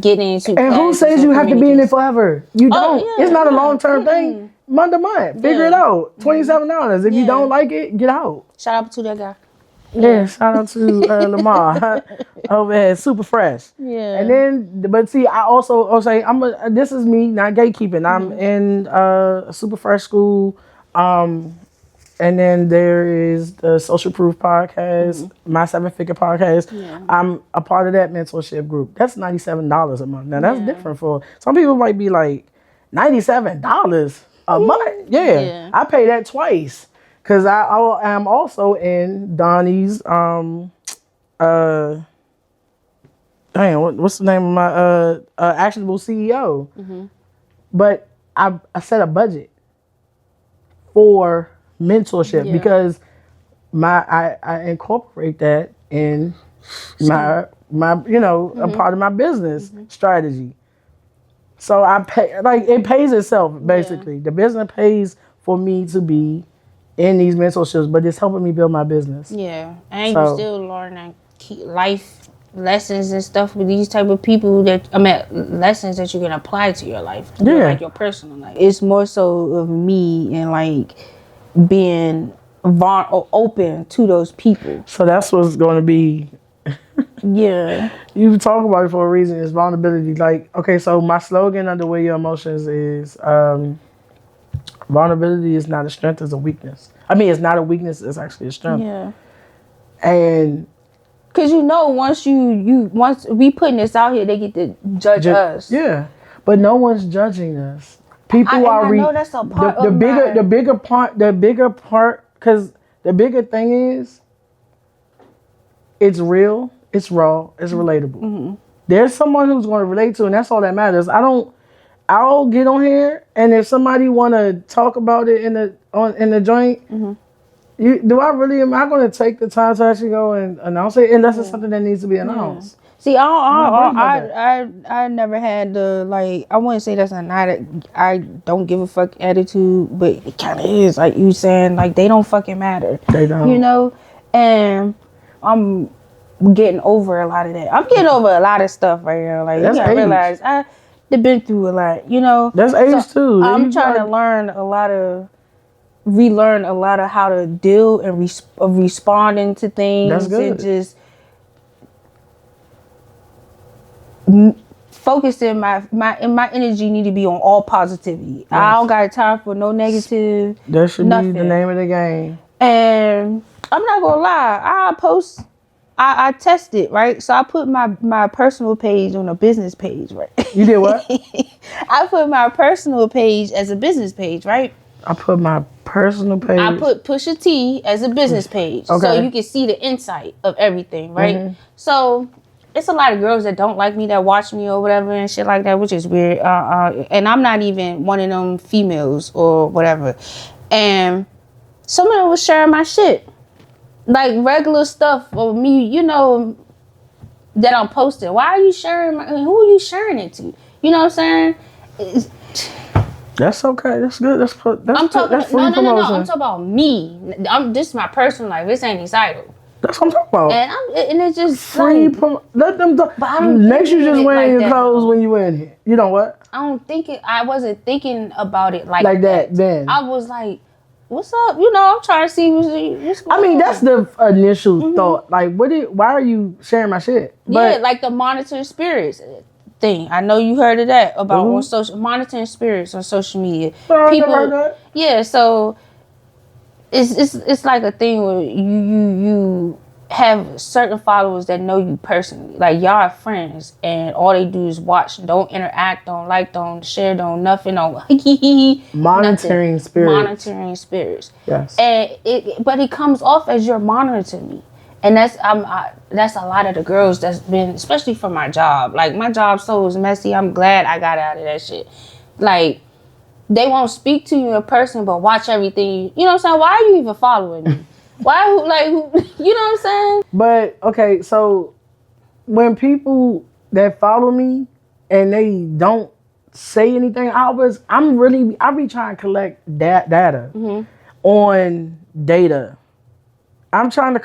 getting into. And who says you have to be in it forever? You don't. It's not a long-term thing. Month to month. Figure it out. $27. If you don't like it, get out. Shout out to that guy. Yeah, shout out to Lamar over here, super fresh. Yeah. And then, but see, I'll say this is me, not gatekeeping. I'm in a super fresh school. And then there is the Social Proof podcast, my 7-figure podcast. Yeah. I'm a part of that mentorship group. That's $97 a month. Now that's different for some people. Might be like $97 a month. Yeah, I pay that twice. Because I am also in Donnie's what's the name of my actionable CEO? But I set a budget for mentorship because I incorporate that in my a part of my business strategy. So I pay, like, it pays itself basically. The business pays for me to be in these mentorships, but it's helping me build my business. Yeah, and you still learning key life lessons and stuff with these type of people lessons that you can apply to your life, like your personal life. It's more so of me and like being open to those people. So that's what's going to be. Yeah, You talk about it for a reason. It's vulnerability. Like, okay, so my slogan under Weigh Your Emotions is vulnerability is not a strength, it's a weakness. I mean, it's not a weakness, it's actually a strength. yeah. And because once we putting this out here, they get to judge us. Yeah, but no one's judging us. People I know that's a part the bigger part, because the bigger thing is, it's real, it's raw, it's relatable. There's someone who's going to relate to, and that's all that matters. I'll get on here, and if somebody want to talk about it in the joint, am I going to take the time to actually go and announce it, unless it's something that needs to be announced? See, I never had the, like, I wouldn't say that's I don't give a fuck attitude, but it kind of is, like you saying, like, they don't fucking matter. They don't. And I'm getting over a lot of that. I'm getting over a lot of stuff right now. Like, that's you gotta realize I've been through a lot, That's age too. I'm trying to relearn a lot of how to deal and responding to things. That's good. And just focusing my energy need to be on all positivity. Yes. I don't got time for no negative. That should nothing. Be the name of the game. And I'm not gonna lie, I tested, right? So I put my personal page on a business page, right? You did what? I put my personal page as a business page, right? I put my personal page. I put Pusha T as a business page. Okay. So you can see the insight of everything, right? So it's a lot of girls that don't like me that watch me or whatever and shit like that, which is weird. And I'm not even one of them females or whatever. And some of them was sharing my shit. Like regular stuff of me, that I'm posting. Why are you sharing who are you sharing it to? You know what I'm saying? That's okay. That's good. That's free promotion. No. I'm talking about me. This is my personal life. This ain't Ecxtal. That's what I'm talking about. And it's just free. Let them. But I don't. Next, you just wearing your clothes when you in here. You know what? I wasn't thinking about it like that. Then I was like, "What's up?" I'm trying to see what's going on. I mean, that's the initial thought. Like, why are you sharing my shit? But, like the monitor spirits thing. I know you heard of that about on monitoring spirits on social media. People heard that. Yeah, so it's like a thing where you have certain followers that know you personally. Like, y'all are friends and all they do is watch, don't interact, don't like, don't share, don't nothing, don't monitoring spirits. Yes. But it comes off as you're monitoring me. And that's a lot of the girls that's been, especially for my job. Like, my job so is messy. I'm glad I got out of that shit. Like, they won't speak to you in person, but watch everything. You know what I'm saying? Why are you even following me? Why, you know what I'm saying? But, okay, so when people that follow me and they don't say anything, I be trying to collect data on data. I'm trying to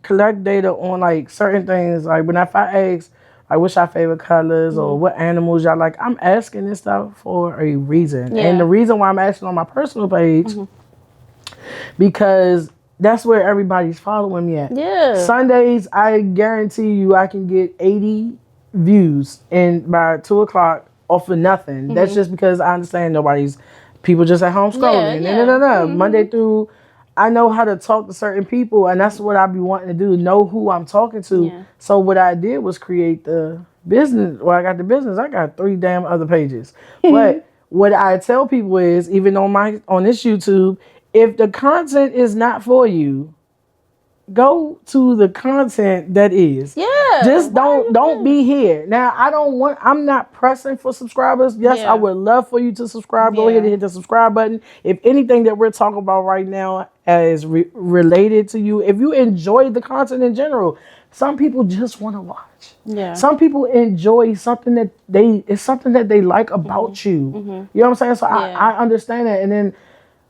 collect data on, like, certain things. Like, when if I ask, like, what's your favorite colors or what animals y'all like, I'm asking this stuff for a reason. Yeah. And the reason why I'm asking on my personal page, because that's where everybody's following me at. Yeah. Sundays, I guarantee you I can get 80 views by 2 o'clock off of nothing. That's just because I understand people just at home scrolling. Yeah. Monday through, I know how to talk to certain people, and that's what I be wanting to do, know who I'm talking to. Yeah. So what I did was create the business. Well, I got the business. I got 3 damn other pages. But what I tell people is, even on this YouTube, if the content is not for you, go to the content that is. Yeah. Just don't be here. Now I'm not pressing for subscribers. Yes, Yeah. I would love for you to subscribe. Go ahead and hit the subscribe button. If anything that we're talking about right now is related to you, if you enjoy the content in general, some people just want to watch. Yeah. Some people enjoy something that they like about you. You know what I'm saying? So I understand that. And then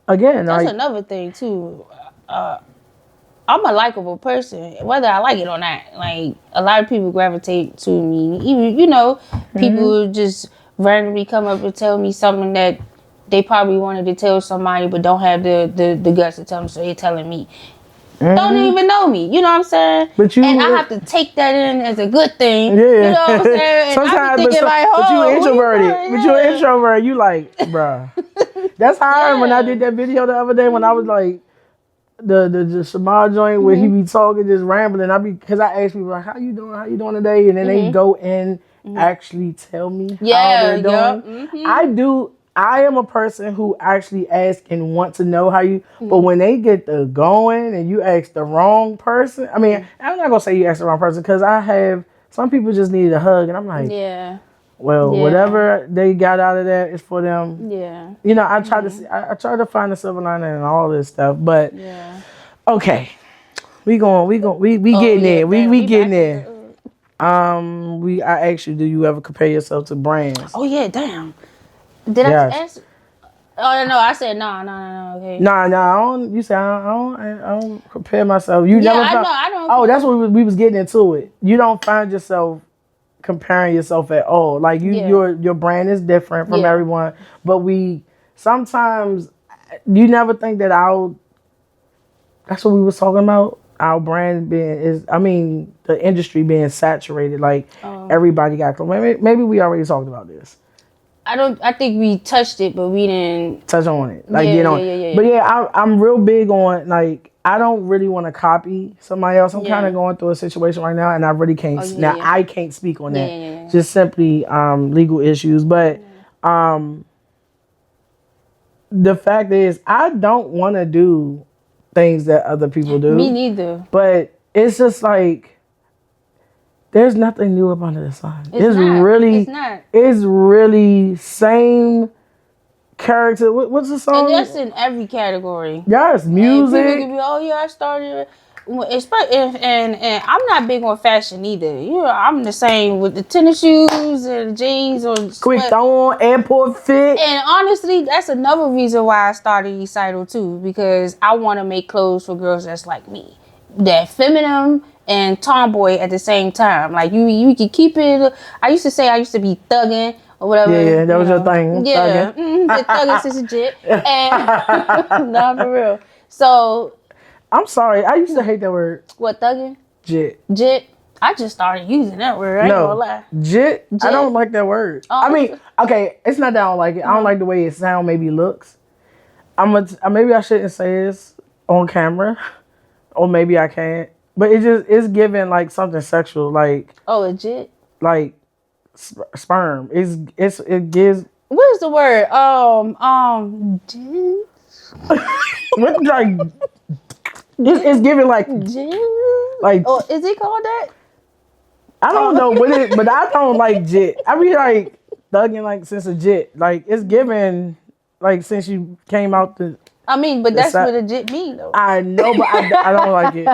again, that's another thing too. I'm a likable person, whether I like it or not. Like, a lot of people gravitate to me. Even, people just randomly come up and tell me something that they probably wanted to tell somebody but don't have the guts to tell them, so they're telling me. Don't even know me, you know what I'm saying? And I have to take that in as a good thing. Yeah. You know what I'm saying? And sometimes, I be thinking but you introverted. But you're an introvert. You like, bruh. That's how I when I did that video the other day when I was like, the Shema joint where he be talking, just rambling. Because I ask people like, how you doing? How you doing today? And then they go and actually tell me how they're doing. I am a person who actually ask and want to know how you. But when they get the going and you ask the wrong person, I mean, I'm not gonna say you ask the wrong person because I have some people just need a hug, and I'm like, well, whatever they got out of that is for them. Yeah. I try to see, I try to find the silver lining and all this stuff, but okay, we getting there. We getting there. I asked you, do you ever compare yourself to brands? Oh yeah, damn. Did I answer? Oh no, I said no. Okay. No. I don't. You said I don't compare myself. You never. I don't. Oh, that's what we was getting into it. You don't find yourself comparing yourself at all. Like your brand is different from everyone, but sometimes you never think that that's what we was talking about. Our brand the industry being saturated. Like everybody got clothes. Maybe we already talked about this. I think we touched it, but we didn't touch on it. Like get on. Yeah. But I'm real big on like I don't really want to copy somebody else. I'm kind of going through a situation right now, and I really can't. I can't speak on that. Just simply legal issues. But the fact is, I don't want to do things that other people do. Me neither. But it's just like there's nothing new up under the sun. It's not. It's really same character. What's the song? And that's in every category. Yes, music. And people can be, I started. And I'm not big on fashion either. I'm the same with the tennis shoes and the jeans or quick throw on, airport fit. And honestly, that's another reason why I started Ecxtal too, because I want to make clothes for girls that's like me, that feminine and tomboy at the same time. Like you can keep it. I used to say I used to be thugging or whatever. Yeah, that was your thing. Yeah, the thugging is legit. And no, for real. So. I'm sorry. I used to hate that word. What, thugging? Jit. I just started using that word. I ain't gonna lie. Jit? I don't like that word. I mean, okay, it's not that I don't like it. I don't like the way it sounds, maybe looks. Maybe I shouldn't say this on camera, or maybe I can't. But it's giving like something sexual, like. Oh, a jit? Like sperm. It gives. What is the word? Jit? What like? It's giving like oh, is it called that? I don't know what it, but I don't like jit. I be like thugging like since a jit. Like it's giving like since you came out the. I mean, but that's what a jit mean though. I know, but I don't like it.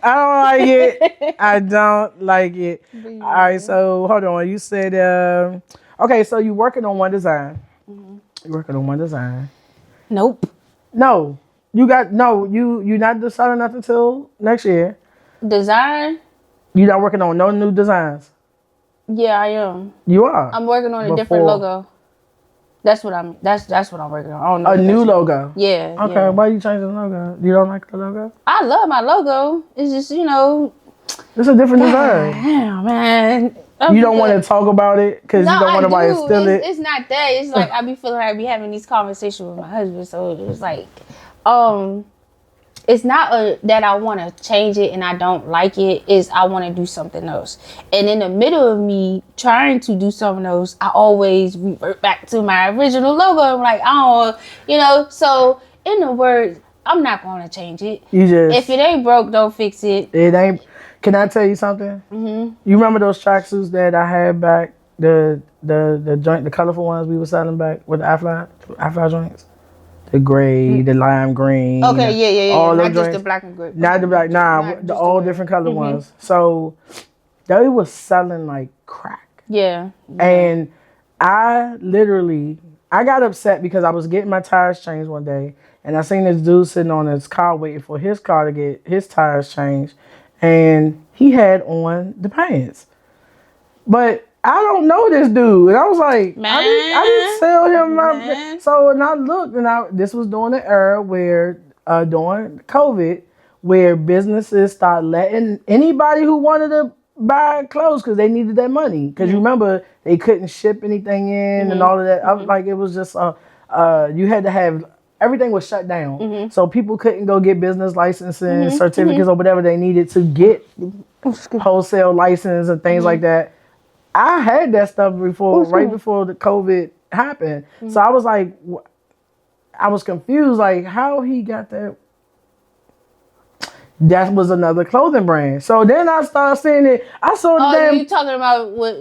I don't like it. I don't like it. All right, so hold on. You said okay, so you working on one design. You working on one design. Nope. No. You not deciding nothing till next year. Design? You not working on no new designs? Yeah, I am. You are? I'm working on a different logo. That's what I'm working on. I don't know a new logo? Yeah. Okay, yeah. Why you changing the logo? You don't like the logo? I love my logo. It's just, it's a different design. Damn, man. You don't want to talk about it because you don't want nobody to steal it? It's not that. It's like I be feeling like I be having these conversations with my husband, so it's like... it's not that I want to change it and I don't like it. It's I want to do something else. And in the middle of me trying to do something else, I always revert back to my original logo. I'm like, so in the words, I'm not going to change it. You just If it ain't broke, don't fix it. it ain't. Can I tell you something? Mm-hmm. You remember those tracksuits that I had back, the joint, the colorful ones we were selling back with the afro joints, the gray, the lime green. Okay, yeah. All Not those just the joints. black and gray. Not the black, nah, Not the just all gray. different color ones. So they was selling like crack. Yeah. And I got upset because I was getting my tires changed one day, and I seen this dude sitting on his car waiting for his car to get his tires changed, and he had on the pants. But I don't know this dude, and I was like, I didn't sell him my. So and I looked, and this was during the era where during COVID, where businesses start letting anybody who wanted to buy clothes because they needed that money. Because you remember they couldn't ship anything in and all of that. I was like, it was just you had to have everything was shut down, so people couldn't go get business licenses, certificates, or whatever they needed to get wholesale license and things like that. I had that stuff before, right before the COVID happened. So I was like, I was confused, like how he got that. That was another clothing brand. So then I started seeing it. I saw the damn. You talking about what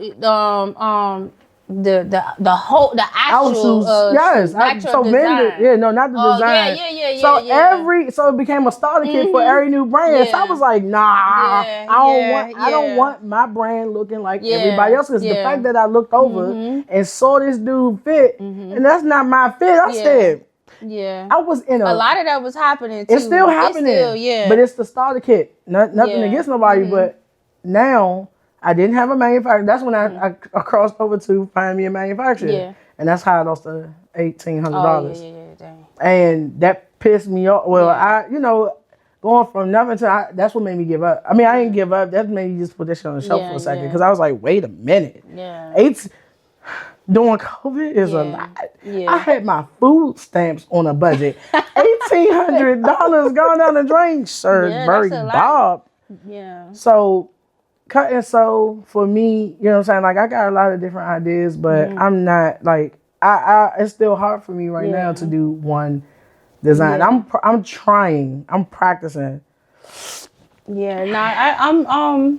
the whole the actual yes, actual so design. vendor, no, not the design. Yeah. So it became a starter kit for every new brand. So I was like, nah, I don't want my brand looking like everybody else. Because the fact that I looked over and saw this dude fit, and that's not my fit. I said. Yeah, I was in a lot of that was happening too. It's still happening. But it's the starter kit. Nothing against nobody, but now I didn't have a manufacturer. That's when I crossed over to find me a manufacturer. Yeah. And that's how I lost the $1,800. Dang. And that pissed me off. Well, I going from nothing to that's what made me give up. I mean, I didn't give up. That made me just put that shit on the shelf for a second because I was like, wait a minute. Yeah. During COVID is a lot. I had my food stamps on a budget. $1,800 going down the drain, sir. Very Bob. Yeah. So cut and sew for me, you know what I'm saying? Like I got a lot of different ideas, but I'm not like I it's still hard for me right now to do one design. I'm trying. I'm practicing. Yeah, no,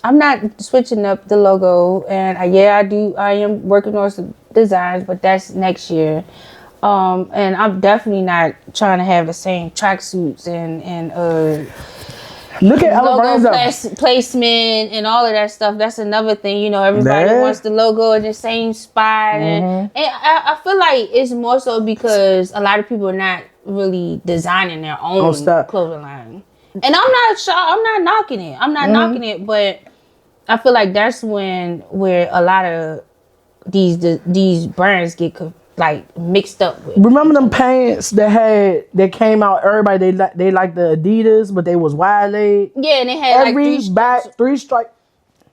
I'm not switching up the logo, and I am working on some designs, but that's next year. And I'm definitely not trying to have the same tracksuits and look at logo placement and all of that stuff. That's another thing. You know, everybody wants the logo in the same spot, and I feel like it's more so because a lot of people are not really designing their own clothing line. And I'm not knocking it. I'm not knocking it, but I feel like that's where a lot of these brands get like mixed up with. Remember them pants that came out? Everybody they like the Adidas, but they was wide leg. Yeah, and they had three stripe.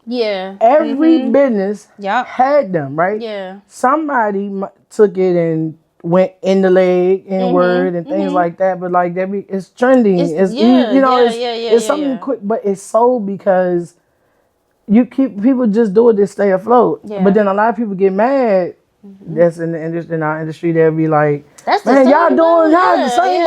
Yeah. Every business had them, right? Yeah. Somebody took it and went in the leg inward and things like that, but like it's trending. It's something quick, but it's sold because people just do it to stay afloat. Yeah. But then a lot of people get mad. That's in our industry. They'll be like, man, y'all doing the same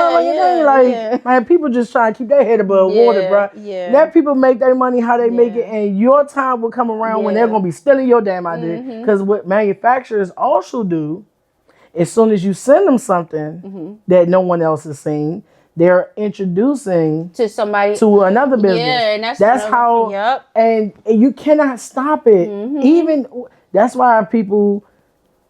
man, people just trying to keep their head above water, bro. Yeah. Let people make their money how they make it, and your time will come around when they're gonna be stealing your damn idea. Because what manufacturers also do, as soon as you send them something that no one else has seen, they're introducing to another business. Yeah, and that's how. And you cannot stop it. Even that's why people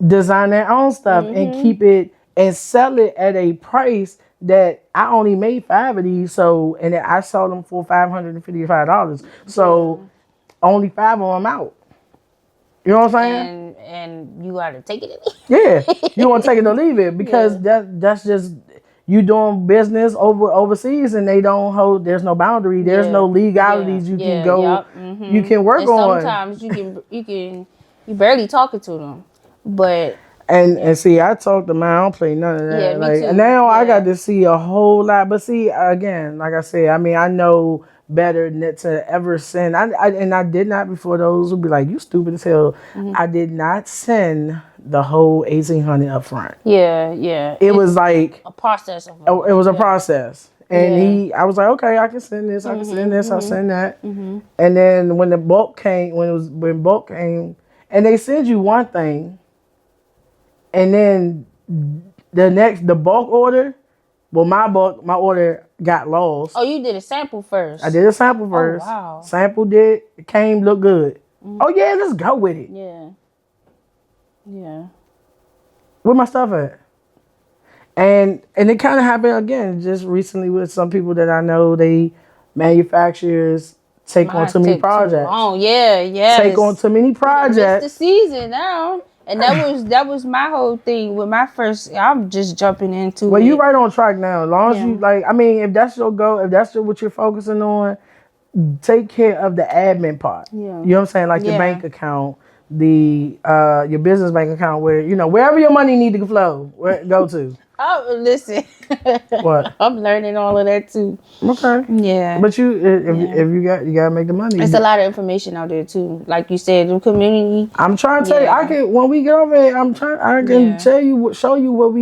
design their own stuff and keep it and sell it at a price that I only made 5 of these, so and I sold them for $555. So only 5 of them out. You know what I'm saying? And you gotta take it. Yeah, you want to take it or leave it because that's just you doing business overseas and they don't hold. There's no boundary. There's no legalities you can go. You can work and on. Sometimes you barely talking to them, but. And see, I talk to mine. I don't play none of that. Yeah, me too. Now I got to see a whole lot. But see, again, like I said, I mean, I know better to ever send. And I did not, before those would be like, you stupid as hell. I did not send the whole 1,800 up front. Yeah. It was like a process of it was a process. And Yeah. I was like, okay, I can send this, I can send this, I'll send that. And then when bulk came, and they send you one thing, and then the bulk order, well, my order got lost. Oh, you did a sample first. I did a sample first. Oh, wow. Sampled it, came, looked good. Oh yeah, let's go with it. Yeah. Where my stuff at? And it kind of happened again just recently with some people that I know. They manufacturers take on too many projects. Oh yeah. Take on too many projects. It's the season now. And that was my whole thing with my first. I'm just jumping into. Well, you right on track now. As long as you if that's your goal, if that's what you're focusing on, take care of the admin part. Yeah. You know what I'm saying? Like your bank account, your business bank account, where wherever your money need to flow, where it go to. Oh, listen. What? I'm learning all of that too. Okay. Yeah. But if you gotta make the money. There's a lot of information out there too. Like you said, the community. I'm trying to tell you, when we get over here, I can tell you, show you what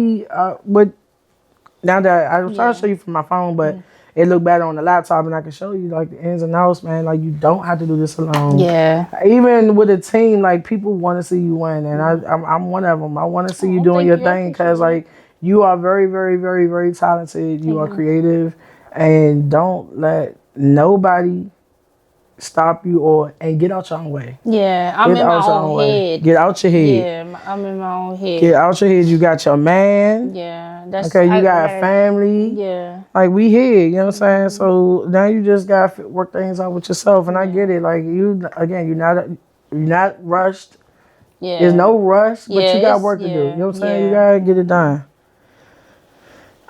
now that I was trying to show you from my phone, but it looked better on the laptop, and I can show you like the ins and outs, man. Like you don't have to do this alone. Yeah. Even with a team, like people want to see you win, and I'm one of them. I want to see you doing your thing because like you are very, very, very, very talented. You are creative, and don't let nobody stop you and get out your own way. Yeah, I'm in my own head. Get out your head. Yeah, I'm in my own head. Get out your head. You got your man. Yeah, that's okay. You got family. Yeah, like we here. You know what I'm saying? So now you just gotta work things out with yourself, and I get it. Like you're not rushed. Yeah, there's no rush, but you got work to do. You know what I'm saying? You gotta get it done.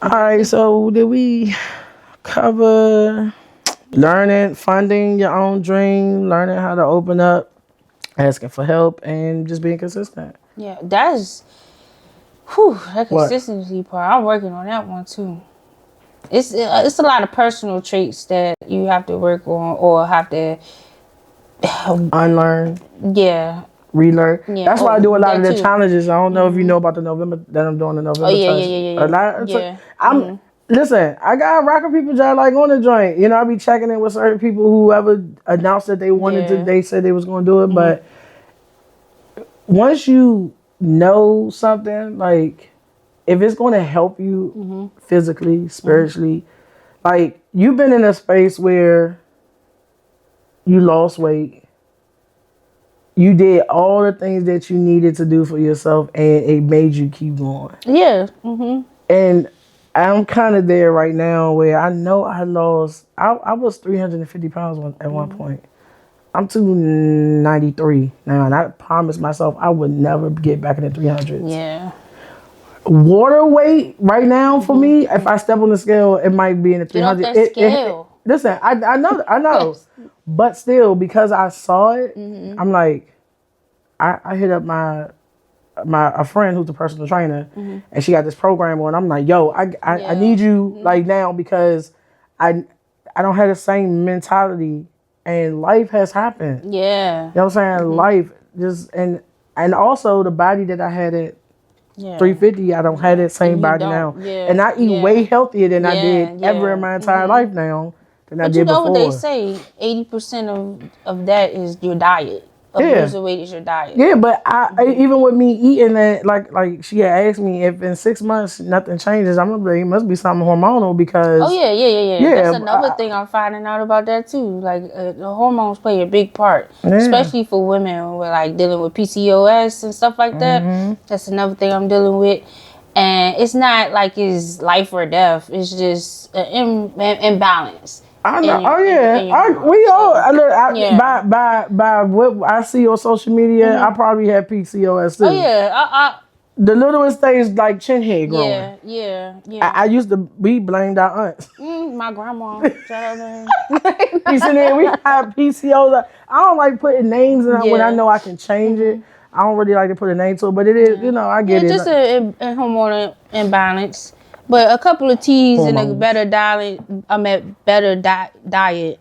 All right. So did we cover learning, funding your own dream, learning how to open up, asking for help, and just being consistent? Yeah, that consistency part. I'm working on that one too. It's a lot of personal traits that you have to work on or have to unlearn. Yeah. Relearn. Yeah. That's why I do a lot of the challenges. I don't know if you know about the November that I'm doing the November. Yeah. Listen, I got a rock of people that like on the joint. You know, I be checking in with certain people whoever announced that they wanted to. They said they was going to do it, but once you know something, like if it's going to help you physically, spiritually, like you've been in a space where you lost weight. You did all the things that you needed to do for yourself, and it made you keep going. Yeah. And I'm kind of there right now where I know I lost. I was 350 pounds at one point. I'm 293 now, and I promised myself I would never get back in the 300s. Yeah. Water weight right now for me, if I step on the scale, it might be in the 300s. Listen, I know. Yes. But still, because I saw it, I'm like, I hit up a friend who's a personal trainer, and she got this program on. I'm like, yo, I need you like now because I don't have the same mentality, and life has happened. Yeah, you know what I'm saying? Life just and also the body that I had at 350, I don't have that same body now, and I eat way healthier than I did ever in my entire life now. But you know what they say, 80% of that is your diet. Losing weight is your diet. Yeah, but even with me eating that, like she had asked me if in 6 months nothing changes, I'm gonna be it must be something hormonal because. Oh yeah. That's another thing I'm finding out about that too. Like the hormones play a big part, especially for women who are like dealing with PCOS and stuff like that. That's another thing I'm dealing with. And it's not like it's life or death. It's just an imbalance. I know. We all by what I see on social media. I probably have PCOS too. Oh yeah. The littlest things like chin hair growing. Yeah. I used to be blamed our aunts. My grandma. You see that we have PCOS. I don't like putting names in when I know I can change it. I don't really like to put a name to it, but it is. You know, I get it. It's just a hormonal imbalance. But a couple of teas and a better diet, diet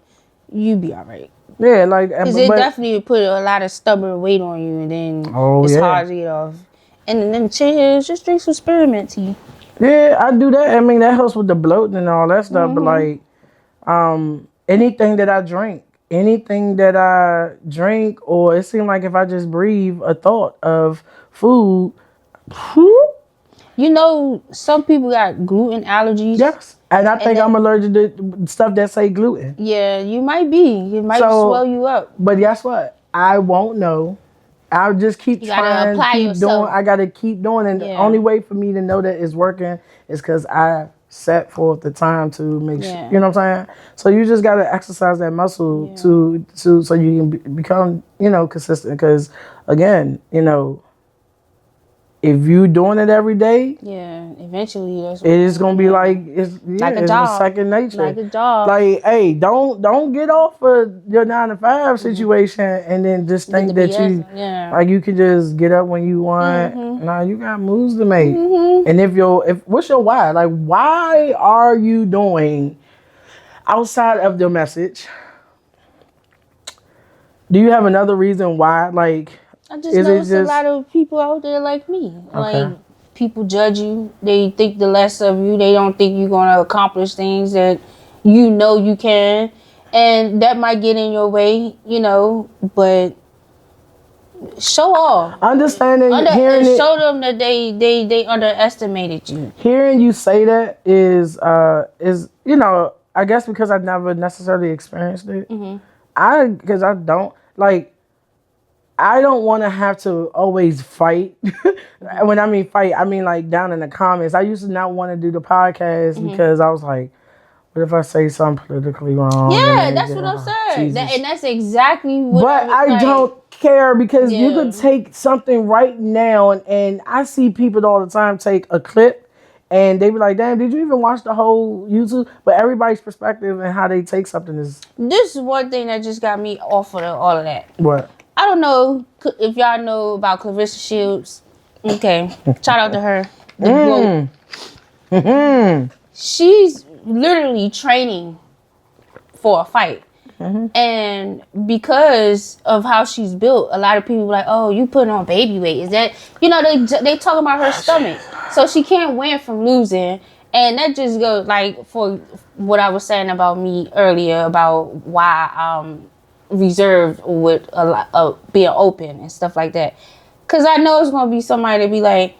you be all right. Yeah, like, Because it definitely put a lot of stubborn weight on you, and then it's hard to get off. And then just drink some spearmint tea. Yeah, I do that. I mean, that helps with the bloating and all that stuff. But like, anything that I drink, or it seems like if I just breathe a thought of food, you know, some people got gluten allergies. Yes, and I think I'm allergic to stuff that say gluten. Yeah, you might be. It might swell you up. But guess what? I won't know. I'll just keep trying, keep doing. I gotta keep doing, and the only way for me to know that it's working is because I set forth the time to make sure. You know what I'm saying? So you just gotta exercise that muscle to so you can become consistent. Because again, if you doing it every day, eventually it is gonna be like it's a job, second nature, like a job. Like, hey, don't get off of your 9-to-5 situation and then just think that like you can just get up when you want. Nah, you got moves to make. And if what's your why? Like, why are you doing outside of the message? Do you have another reason why? Like, I just know it's a lot of people out there like me. Okay. Like, people judge you. They think the less of you. They don't think you're going to accomplish things that you can. And that might get in your way, but show off. Understanding, hearing it. Show them that they underestimated you. Hearing you say that is I guess because I've never necessarily experienced it. Because I don't want to have to always fight. When I mean fight, I mean like down in the comments. I used to not want to do the podcast because I was like, what if I say something politically wrong? Yeah, that's what I'm saying. And that's exactly what I don't care because you could take something right now and I see people all the time take a clip and they be like, damn, did you even watch the whole YouTube? But everybody's perspective and how they take something is... This is one thing that just got me off of all of that. What? I don't know if y'all know about Clarissa Shields. Okay. Shout out to her. She's literally training for a fight. And because of how she's built, a lot of people like, oh, you putting on baby weight. Is that, they talking about her stomach. So she can't win from losing. And that just goes like for what I was saying about me earlier about why I'm reserved with a lot of being open and stuff like that. Because I know it's going to be somebody to be like,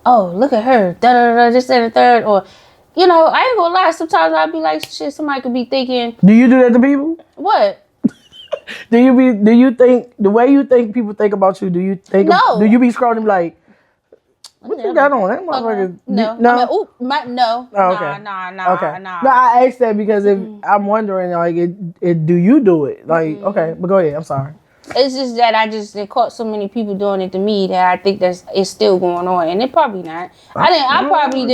oh, look at her, da-da-da, this and the third. Or, I ain't going to lie. Sometimes I'll be like, shit, somebody could be thinking. Do you do that to people? What? Do you think, the way you think people think about you, do you think, no. Do you be scrolling like, what you got on? That motherfucker. No. No. No. Oh, okay. Nah. Okay. No, I asked that because if I'm wondering, like, do you do it? Like, okay, but go ahead. I'm sorry. It's just that they caught so many people doing it to me that I think it's still going on, and it probably not. I probably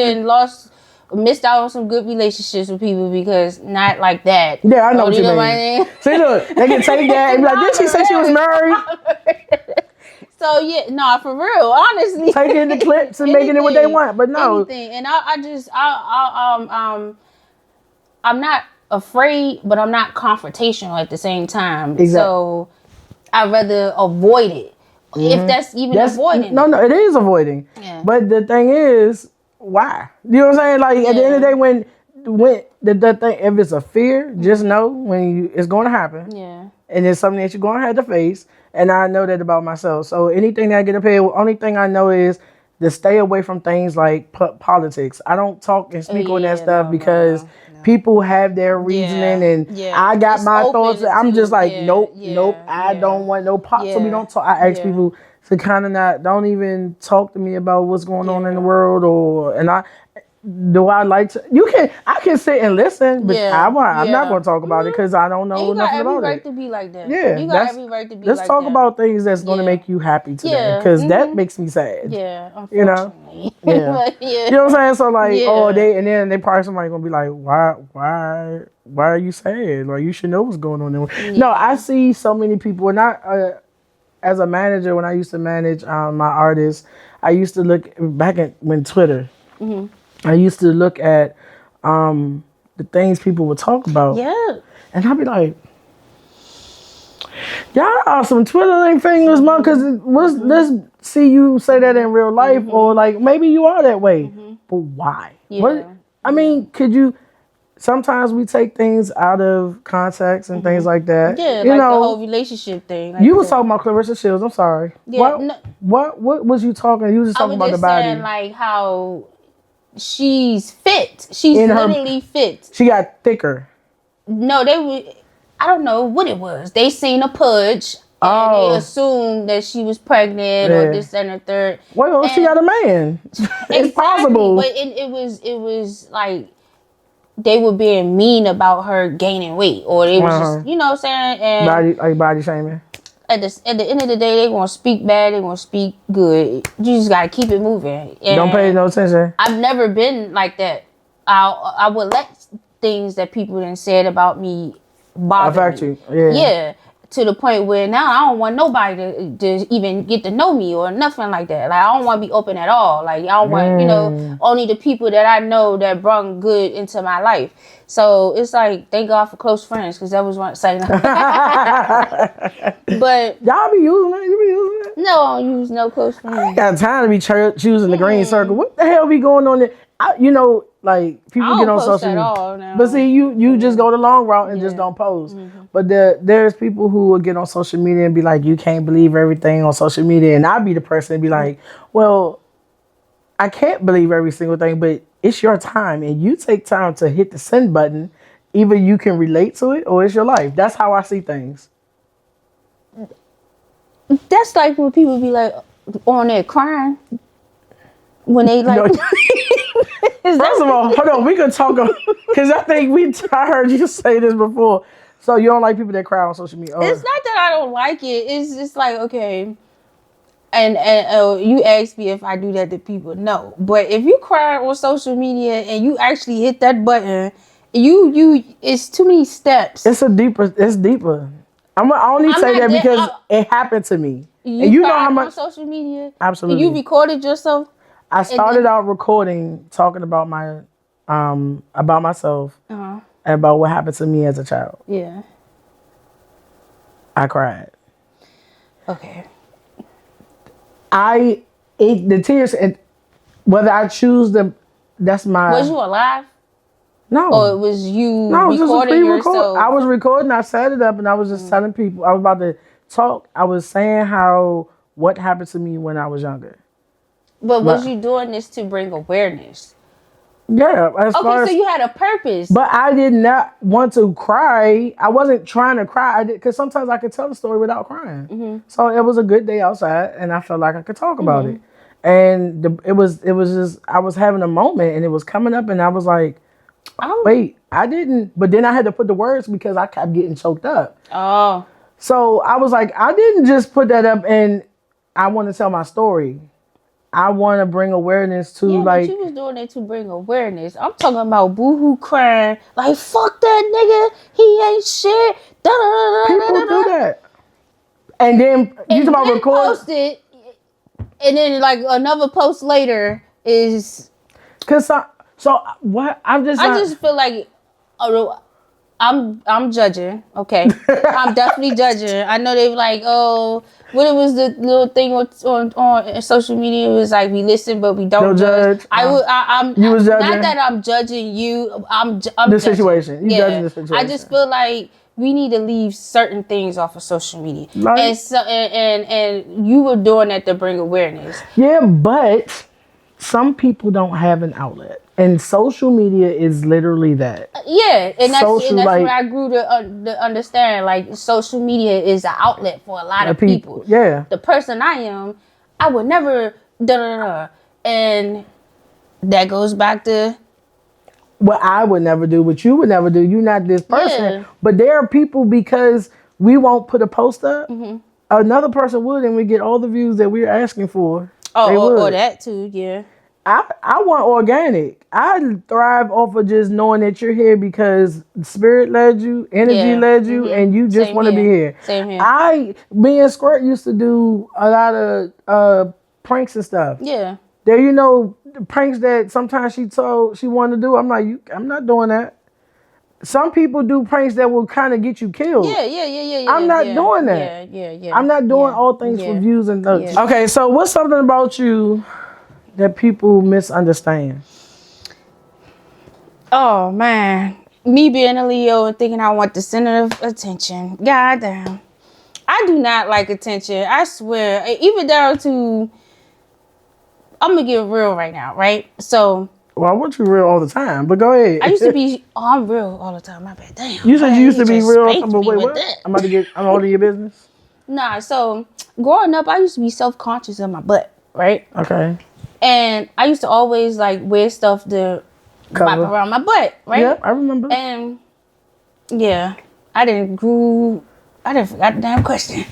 missed out on some good relationships with people because not like that. Yeah, I know what you mean. See, look, they can take that and be like, did she say she was married? So yeah, no, for real, honestly. Taking the clips and making it what they want, but no. Anything. And I'm not afraid, but I'm not confrontational at the same time. Exactly. So I'd rather avoid it. If that's avoiding. No, it is avoiding. Yeah. But the thing is, why? You know what I'm saying? Like at the end of the day, when the thing, if it's a fear, just know it's going to happen. Yeah. And it's something that you're going to have to face. And I know that about myself. So anything that I get up here, only thing I know is to stay away from things like politics. I don't talk and speak on that stuff because people have their reasoning and I got my thoughts. I'm just like, nope. I don't want no so we don't talk. I ask people to kind of don't even talk to me about what's going on in the world I like to? I can sit and listen, but I'm not going to talk about it because I don't know nothing about it. You got every right to be like that. Yeah, you got every right to be like that. Let's talk about things that's going to make you happy today because that makes me sad. Yeah, unfortunately. You know what I'm saying? So like, and then they probably somebody going to be like, why are you sad? Like you should know what's going on there. Yeah. No, I see so many people, and as a manager, when I used to manage my artists, I used to look back at when Twitter. I used to look at the things people would talk about. Yeah. And I'd be like, y'all are some twiddling fingers, man, because let's see you say that in real life, or like maybe you are that way. But why? Yeah. I mean, could you, sometimes we take things out of context and things like that. Yeah, You like the know, whole relationship thing. Like you was talking about Clarissa Shields. I'm sorry. Yeah, What was you talking? You was just I talking was about the just body. saying like how she's fit. She's In her- literally fit. She got thicker. No, they were. I don't know what it was. They seen a pudge and Oh. they assumed that she was pregnant or Yeah. this and the third. Well, she got a man. It's possible. But it was like they were being mean about her gaining weight, or they was just, you know what I'm saying? And body shaming. at the end of the day, they gonna speak bad, they gonna speak good. You just gotta keep it moving. And Don't pay no attention. I've never been like that. I would let things that people then said about me bother Affect me. you. Yeah. Yeah. To the point where now I don't want nobody to even get to know me or nothing like that. Like, I don't want to be open at all. Like, I don't want, you know, only the people that I know that brought good into my life. So it's like, thank God for close friends, because that was one saying. But Y'all be using it. You be using it. no, I don't use no close friends. I ain't got time to be choosing the green circle. What the hell be going on there? You know, like people I get don't on post social at media. all now. But see, you just go the long route and just don't post. But there's people who will get on social media and be like, you can't believe everything on social media. And I'll be the person and be like, well, I can't believe every single thing, but it's your time and you take time to hit the send button. Either you can relate to it or it's your life. That's how I see things. That's like when people be like on there crying. When they like... First of all, hold on, we could talk because I think I heard you say this before. So you don't like people that cry on social media? Or? It's not that I don't like it. It's just like, okay, and you asked me if I do that to people. No, but if you cry on social media and you actually hit that button, it's too many steps. It's deeper. I only say that because it happened to me. And you know how much on social media. Absolutely. And you recorded yourself. I started out recording, talking about about myself and about what happened to me as a child. Yeah. I cried. Okay. The tears, and whether I choose them, that's my. Was you alive? No. Or was you recording yourself? I was recording. I set it up, and I was just telling people. I was about to talk. I was saying what happened to me when I was younger. But was you doing this to bring awareness? Yeah. So you had a purpose. But I did not want to cry. I wasn't trying to cry. Because sometimes I could tell the story without crying. So it was a good day outside, and I felt like I could talk about it. And it was just, I was having a moment, and it was coming up, and I was like, wait, I didn't. But then I had to put the words because I kept getting choked up. Oh. So I was like, I didn't just put that up and I want to tell my story. I want to bring awareness to but you was doing it to bring awareness. I'm talking about boohoo crying, like, fuck that nigga, he ain't shit. People do that. And then you talking about record. Post it, and then like another post later is. So what? I just feel like I'm judging. Okay, I'm definitely judging. I know they were like, oh, what it was the little thing on social media. It was like, we listen but we don't judge. You was judging. Not that I'm judging you. I'm the judging. situation. You judging the situation. I just feel like we need to leave certain things off of social media, like, and you were doing that to bring awareness. Yeah, but some people don't have an outlet. And social media is literally that. Yeah, and that's what I grew to understand. Like, social media is an outlet for a lot of people. Yeah. The person I am, I would never and that goes back to what I would never do, what you would never do. You're not this person. Yeah. But there are people, because we won't put a post up, another person would, and we get all the views that we're asking for. Or that too, yeah. I want organic. I thrive off of just knowing that you're here because spirit led you, energy led you, and you just want to be here. Same here. Me and Squirt used to do a lot of pranks and stuff. Yeah. There, pranks that sometimes she told she wanted to do. I'm like, I'm not doing that. some people do pranks that will kind of get you killed. Yeah. I'm not doing that. Yeah. I'm not doing all things for views and looks. Okay, so what's something about you that people misunderstand? Oh man, me being a Leo and thinking I want the center of attention. Goddamn, I do not like attention. I swear, even down to. I'm gonna get real right now, right? So. Well, I want you real all the time, but go ahead. I used to be. Oh, I'm real all the time. My bad. Damn. You said you used to be real. But wait, what? I'm all in your business. Nah. So growing up, I used to be self-conscious of my butt, right? Okay. And I used to always like wear stuff to wrap around my butt, right? Yep, I remember. And yeah, I didn't forgot the damn question.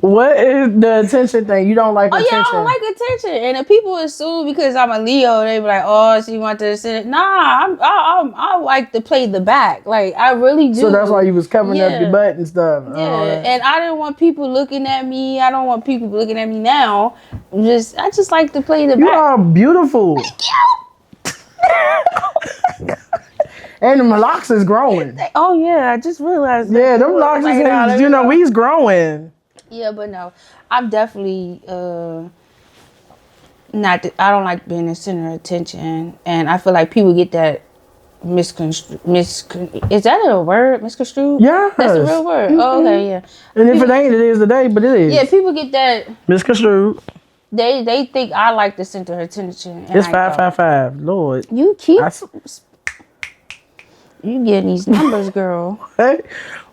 What is the attention thing? You don't like attention? Yeah, I don't like attention. And if people assume because I'm a Leo, they be like, "Oh, she want to sit." Nah, I like to play the back. Like I really do. So that's why you was covering up your butt and stuff. Yeah, and I didn't want people looking at me. I don't want people looking at me now. I just like to play the back. You are beautiful. Thank you. And the locks is growing. Oh yeah, I just realized. Yeah, them locks is, we's growing. Yeah, but no, I'm definitely not. I don't like being the center of attention, and I feel like people get that misconstrued. Is that a word? Misconstrued? Yeah, that's a real word. Mm-hmm. Oh, okay, yeah. And if it ain't, it is today, but it is. Yeah, people get that misconstrued. They think I like the center of attention. And it's 555. Lord, you keep you getting these numbers, girl. Hey,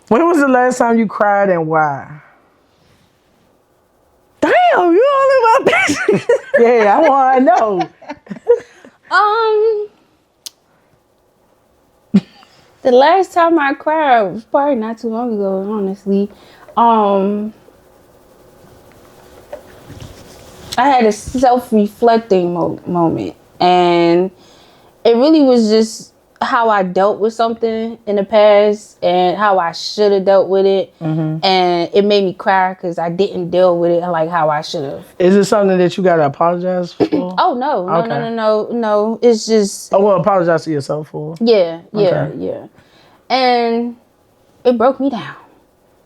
when was the last time you cried and why? Damn, you all in my business. Yeah, I want to know. The last time I cried was probably not too long ago, honestly. I had a self-reflecting moment, and it really was just how I dealt with something in the past and how I should have dealt with it. Mm-hmm. And it made me cry because I didn't deal with it like how I should have. Is it something that you got to apologize for? Oh, no. No. It's just... Oh, well, apologize to yourself for? Yeah. And it broke me down.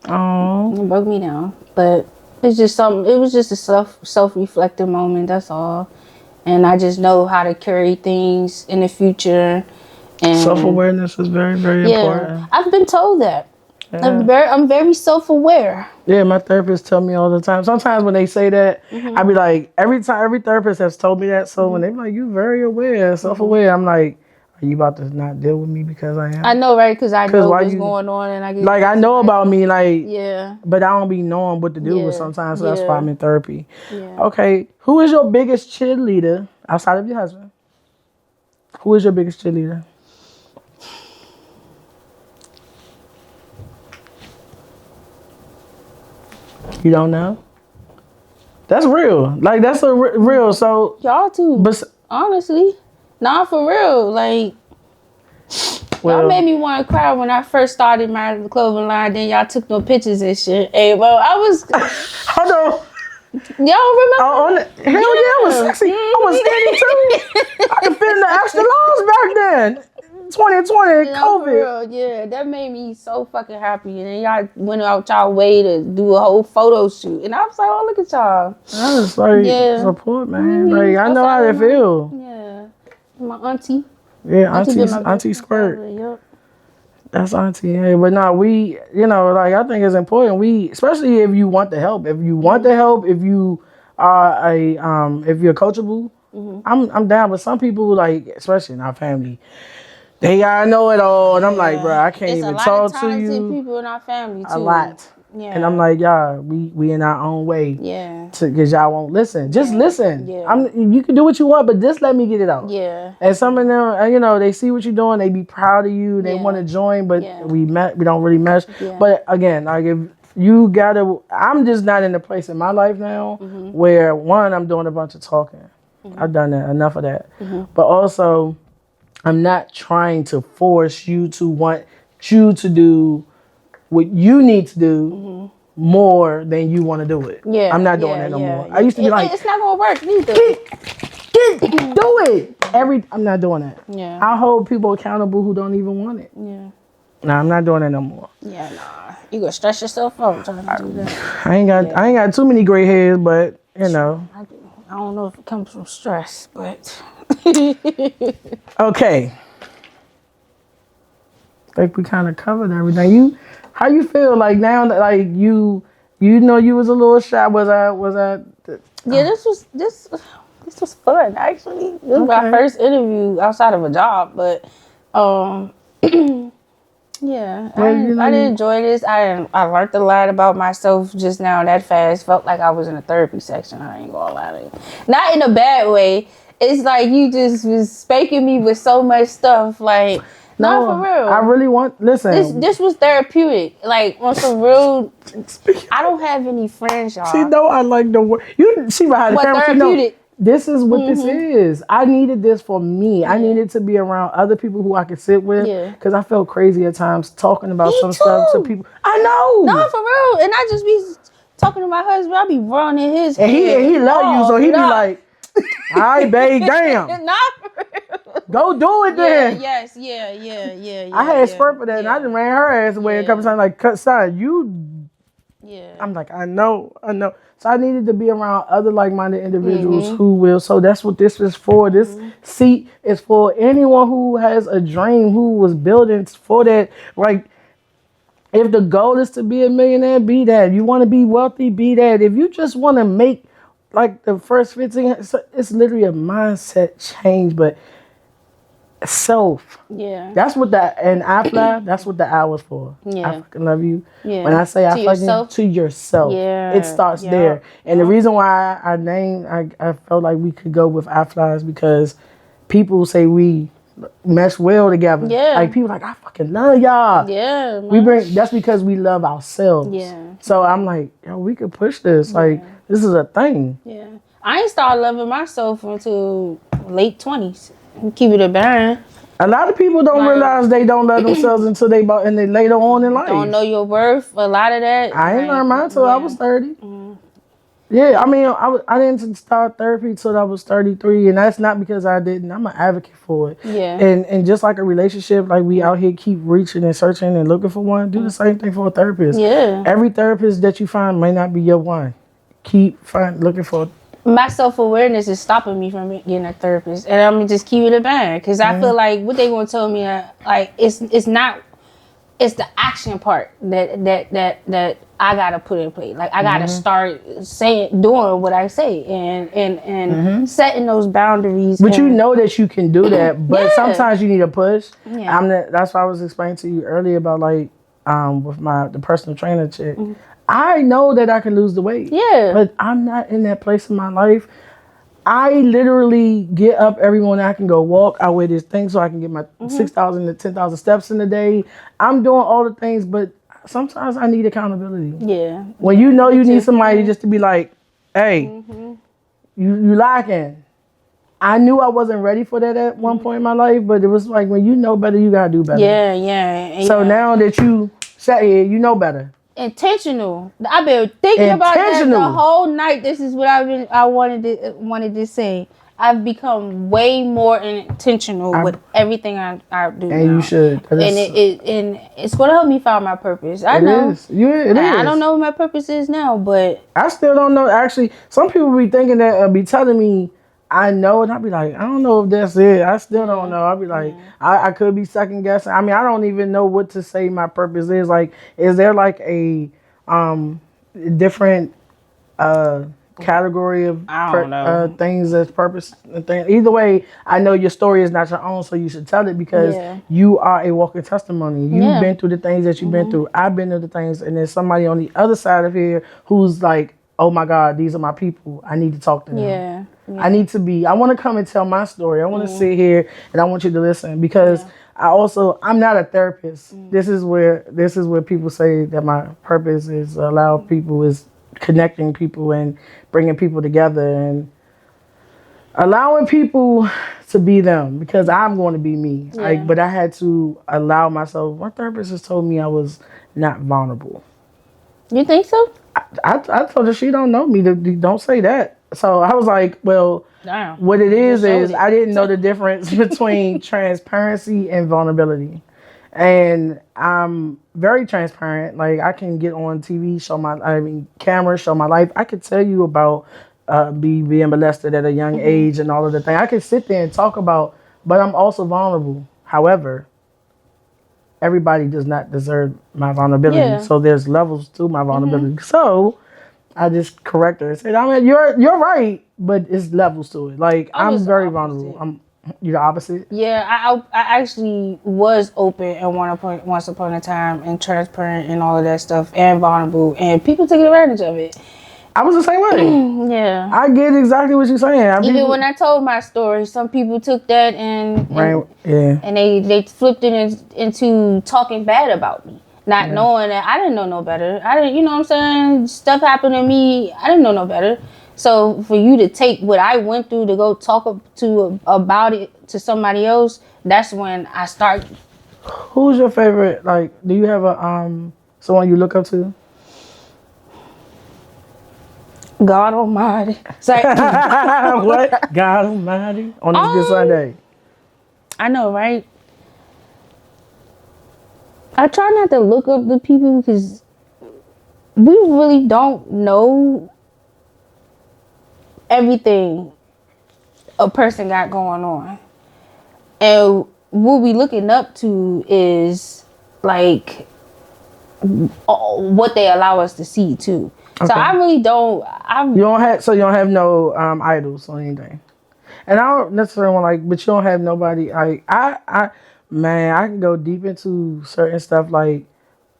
Oh. It broke me down. But it's just something... It was just a self-reflective moment, that's all. And I just know how to carry things in the future. And self-awareness is very, very important. I've been told that. Yeah. I'm very self-aware. Yeah, my therapist tell me all the time. Sometimes when they say that, I be like, every therapist has told me that. So when they be like, you very aware, self-aware, I'm like, are you about to not deal with me because I am? I know, right? Because I know what's going on, and I get I know about me, yeah. But I don't be knowing what to do with sometimes. So that's why I'm in therapy. Yeah. Okay, who is your biggest cheerleader outside of your husband? Who is your biggest cheerleader? You don't know? That's real. Like, that's a real. So y'all too. But honestly, not for real. Like, y'all made me want to cry when I first started my clothing line. Then y'all took no pictures and shit. Hey, well, I was. Hold on. Y'all remember? Hell yeah, I was sexy. I was skinny too. I could fit in the extra large back then. 2020, COVID. Yeah, that made me so fucking happy. And then y'all went out y'all way to do a whole photo shoot. And I was like, oh, look at y'all. I was like, support, man. Like, I know how they feel. Yeah. My auntie. Yeah, auntie Squirt. Yep. That's auntie. Hey, but no, we, I think it's important. Especially if you want the help. If you want the help, if you are if you're coachable, I'm down. But some people, like, especially in our family, they gotta know it all, and I'm like, bro, I can't even talk to you. There's people in our family too. A lot. Yeah. And I'm like, y'all, we in our own way. Yeah. Because y'all won't listen. Just listen. Yeah. You can do what you want, but just let me get it out. Yeah. And some of them, they see what you're doing, they be proud of you, they want to join, but we don't really mesh. Yeah. But again, like if you gotta, I'm just not in the place in my life now where one, I'm doing a bunch of talking. I've done that, enough of that. But also, I'm not trying to force you to want you to do what you need to do more than you want to do it. Yeah. I'm not doing that no more. I used to be like, it's not going to work neither. Do it. I'm not doing that. Yeah. I hold people accountable who don't even want it. Yeah. No, I'm not doing that no more. Yeah, nah. You gonna stress yourself out trying to do that. I ain't got too many gray hairs, but you know. I do. I don't know if it comes from stress, but Okay. Like we kind of covered everything. How you feel like now that like you know you was a little shy? Was I? yeah, this was fun actually. This was my Okay. first interview outside of a job, but yeah, Well, I did enjoy this. I learned a lot about myself just now that fast. Felt like I was in a therapy section. I ain't gonna lie to you. Not in a bad way. It's like you just was spanking me with so much stuff. Like, not for real. I really want. Listen. This was therapeutic. Like on some real. I don't have any friends, y'all. She know I like the word. You see behind the What camera. She know, therapeutic? this is what this is. I needed this for me. I needed to be around other people who I could sit with. Yeah. Because I felt crazy at times talking about Me some stuff to too. people. I know. No, for real. And I just be talking to my husband. I be running his And head. he love you, so he be like, all right, babe, damn. Nah, for real. Go do it then. Yes, yeah. I had a spurt for that, and I just ran her ass away a couple times. Like, son, you. Yeah. I'm like, I know. So I needed to be around other like-minded individuals who will. So that's what this is for. This seat is for anyone who has a dream, who was building for that. Like, if the goal is to be a millionaire, be that. You want to be wealthy, be that. If you just want to make like the first 15, it's literally a mindset change, but self. Yeah. That's what that's what the I was for. Yeah. I fucking love you. Yeah. When I say I To fucking yourself? to yourself. Yeah. It starts Yeah. there. And the reason why I felt like we could go with I fly is because people say we mesh well together. Yeah. Like people like, I fucking love y'all. Yeah. That's because we love ourselves. Yeah. So I'm like, yo, we could push this. Like, this is a thing. Yeah. I ain't started loving myself until late 20s. Keep it a band. A lot of people don't realize they don't love themselves until they later on in life. Don't know your worth. A lot of that. I ain't learned mine until I was 30. Yeah, I mean, I didn't start therapy till I was 33, and that's not because I didn't. I'm an advocate for it. Yeah. And just like a relationship, like we out here keep reaching and searching and looking for one, do the same thing for a therapist. Yeah. Every therapist that you find may not be your one. Keep looking for. My self-awareness is stopping me from getting a therapist, and I'm gonna just keep it a band because I feel like what they gonna tell me, like it's the action part that I gotta put in place. Like I gotta start doing what I say, and setting those boundaries. But you know that you can do that, but Yeah. sometimes you need a push. Yeah. That's why I was explaining to you earlier about like with the personal trainer chick. I know that I can lose the weight. Yeah. But I'm not in that place in my life. I literally get up every morning. I can go walk. I wear this thing so I can get my 6,000 to 10,000 steps in a day. I'm doing all the things, but sometimes I need accountability. Yeah. When you know you need somebody just to be like, hey, you lacking. I knew I wasn't ready for that at one point in my life, but it was like when you know better, you gotta do better. Yeah. So now that you sat here, you know better. Intentional. I've been thinking about that the whole night. This is what I wanted to say. I've become way more intentional with everything I do. And now. you should. And it's gonna help me find my purpose. I know. It is. I don't know what my purpose is now, but I still don't know. Actually, some people be thinking that be telling me I know, and I'll be like, I don't know if that's it. I still don't know. I'll be like, I could be second guessing. I mean, I don't even know what to say my purpose is. Like, is there like a different category of things as purpose and things? Either way, I know your story is not your own, so you should tell it because you are a walking testimony. You've been through the things that you've been through. I've been through the things, and there's somebody on the other side of here who's like, oh my God, these are my people. I need to talk to them. Yeah. I want to come and tell my story. I want to sit here and I want you to listen because I'm not a therapist. This is where people say that my purpose is connecting people and bringing people together and allowing people to be them because I'm going to be me. Yeah. Like, but I had to allow myself. My therapist has told me I was not vulnerable. You think so? I told her she don't know me. Don't say that. So I was like, well, Damn. What it You just is showed it. I didn't know the difference between transparency and vulnerability. And I'm very transparent. Like I can get on TV, camera, show my life. I could tell you about being molested at a young age and all of the things. I can sit there and talk about, but I'm also vulnerable. However, everybody does not deserve my vulnerability. Yeah. So there's levels to my vulnerability. So I just correct her and said, I mean, you're right, but it's levels to it. Like I was I'm the very opposite. vulnerable. You're the opposite. Yeah, I actually was open at once upon a time and transparent and all of that stuff and vulnerable, and people took advantage of it. I was the same way. Yeah. I get exactly what you're saying. Even when I told my story, some people took that and they flipped it into talking bad about me, not knowing that I didn't know no better. I didn't, you know what I'm saying? Stuff happened to me. I didn't know no better. So for you to take what I went through to go talk about it to somebody else, that's when I start. Who's your favorite? Like, do you have a someone you look up to? God Almighty. Sorry. What? God Almighty on this good Sunday. I know, right? I try not to look up the people because we really don't know everything a person got going on. And what we looking up to is like what they allow us to see too. Okay. So I really don't. You don't have no idols or anything. And I don't necessarily want but you don't have nobody. Like I can go deep into certain stuff. Like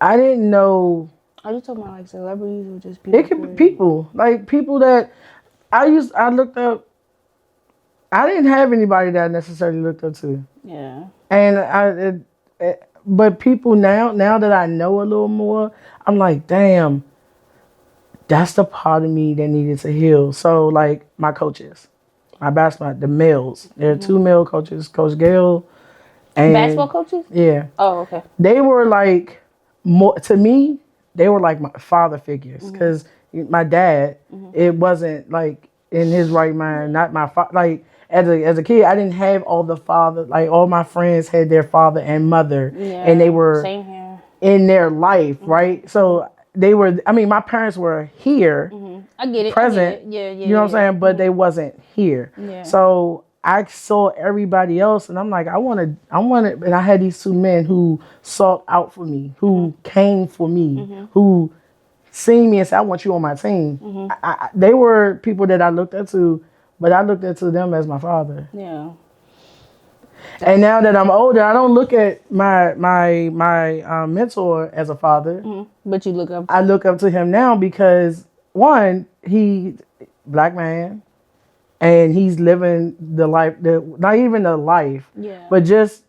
I didn't know. Are you talking about like celebrities or just people? It could be people, like people that I looked up. I didn't have anybody that I necessarily looked up to. Yeah. And but people now that I know a little more, I'm like, damn, that's the part of me that needed to heal. So like my coaches, my basketball, the males, there are two male coaches, Coach Gail and basketball coaches. Yeah. Oh, okay. They were like more to me. They were like my father figures because my dad, it wasn't like in his right mind, not my father. Like as a kid, I didn't have all the father. Like all my friends had their father and mother, and they were same here. In their life, right? So they were. I mean, my parents were here, I get it, present. Yeah. You know what I'm saying? But they wasn't here. Yeah. So I saw everybody else, and I'm like, I want to, and I had these two men who sought out for me, who came for me, who seen me and said, I want you on my team. They were people that I looked up to, but I looked up to them as my father. Yeah. And now that I'm older, I don't look at my mentor as a father. But you look up. I look up to him now because one, he black man. And he's living the life, not even the life, but just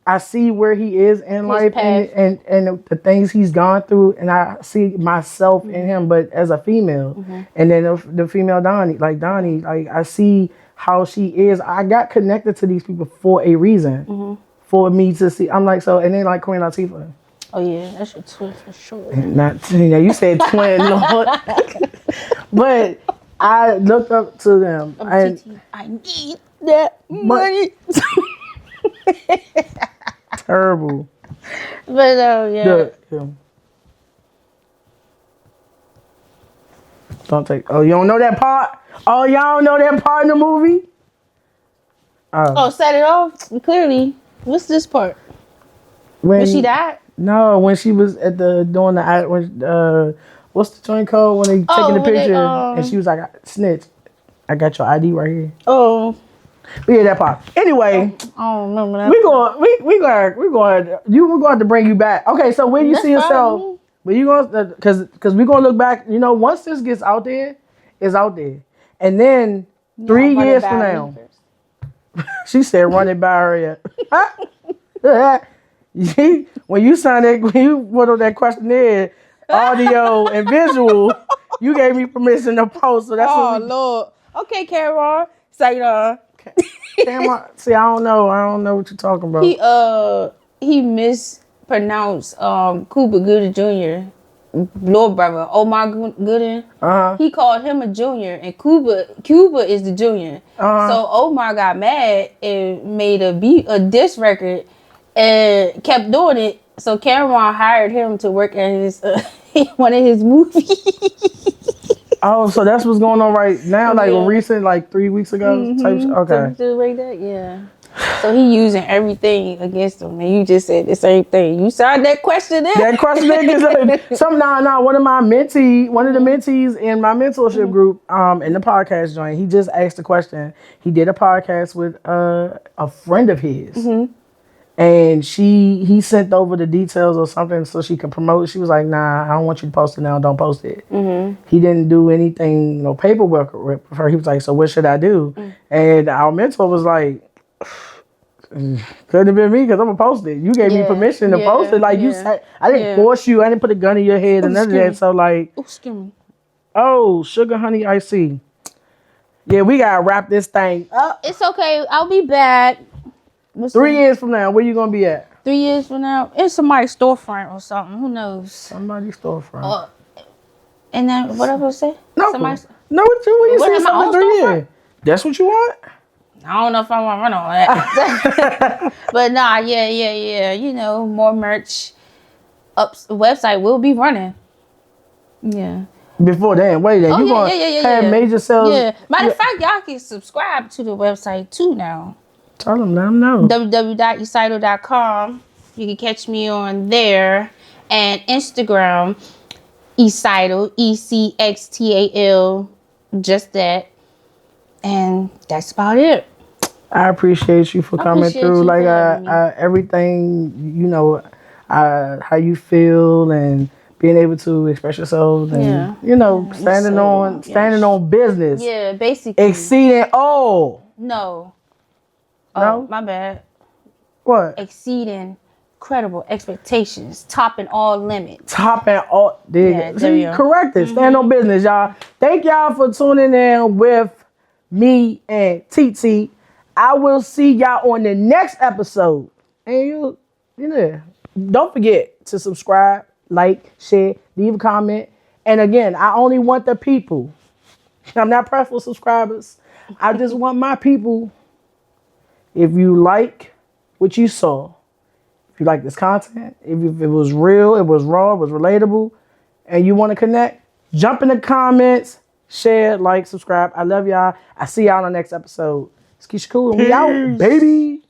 I see where he is in life and the things he's gone through, and I see myself in him, but as a female. And then the female Donnie, like I see how she is. I got connected to these people for a reason, for me to see. I'm like, so, and then like Queen Latifah. Oh yeah, that's your twin for sure. Not, you said twin, Lord. But I looked up to them. I need that money. Terrible. But Don't take. Oh, you don't know that part? Oh, y'all don't know that part in the movie? Set it off. Clearly, what's this part? When she died? No, when she was at doing the what's the joint called when they taking the picture and she was like, snitch. I got your ID right here. Oh. We hear that part. Anyway, I don't remember that. We're going to bring you back. Okay, so where do you see yourself? Where you going? Because we're gonna look back. You know, once this gets out there, it's out there, and then 3 years from now, she said, "Run it by her." When you signed that, when you put on that questionnaire, audio and visual, you gave me permission to post. So that's Lord. Okay, Cameron. Say Cameron. See, I don't know what you're talking about. He mispronounced Cooper Gooding Jr. little brother, Omar Gooden. Uh-huh. He called him a junior, and Cuba is the junior. So Omar got mad and made a diss record and kept doing it. So Cameron hired him to work at his one of his movies. Oh, so that's what's going on right now, like recent, like 3 weeks ago type. Okay. Something like that, yeah. So he using everything against him, and you just said the same thing. You saw that question there. That question is like, one of the mentees in my mentorship group, in the podcast joint, he just asked the question. He did a podcast with a friend of his. And he sent over the details or something so she could promote. She was like, "Nah, I don't want you to post it now. Don't post it." He didn't do anything, no paperwork with her. He was like, "So what should I do?" And our mentor was like, "Couldn't have been me because I'm gonna post it. You gave me permission to post it. Like you said, I didn't force you. I didn't put a gun in your head and none of that. So like, sugar honey iced. Yeah, we gotta wrap this thing up. It's okay. I'll be back. 3 years from now, where you gonna be at? 3 years from now, it's somebody's storefront or something. Who knows? Somebody's storefront. And then what else I say? No, Somebody's, no. What you What, say? in my own Something 3 storefront? years. That's what you want? I don't know if I want to run all that. But nah, yeah. You know, more merch. Website will be running. Yeah. Before then, wait then. Oh, You yeah, gonna yeah. have major sales? Yeah. Matter of fact, y'all can subscribe to the website too now. Tell them, let them know. www.ecxtal.com. You can catch me on there. And Instagram, Ecxtal, Ecxtal, just that. And that's about it. I appreciate you for coming through. Like everything, you know, how you feel and being able to express yourself and you know, standing on business. Yeah, basically. Exceeding all. No. No? My bad. What? Exceeding credible expectations, topping all limits. Topping all. Yeah, there you go. Correct it. Stand on business, y'all. Thank y'all for tuning in with me and TT. I will see y'all on the next episode. And you know, don't forget to subscribe, like, share, leave a comment. And again, I only want the people. I'm not pressed for subscribers. I just want my people. If you like what you saw, if you like this content, if it was real, it was raw, it was relatable, and you want to connect, jump in the comments, share, like, subscribe. I love y'all. I see y'all on the next episode. It's Keisha Cool, and we out, baby.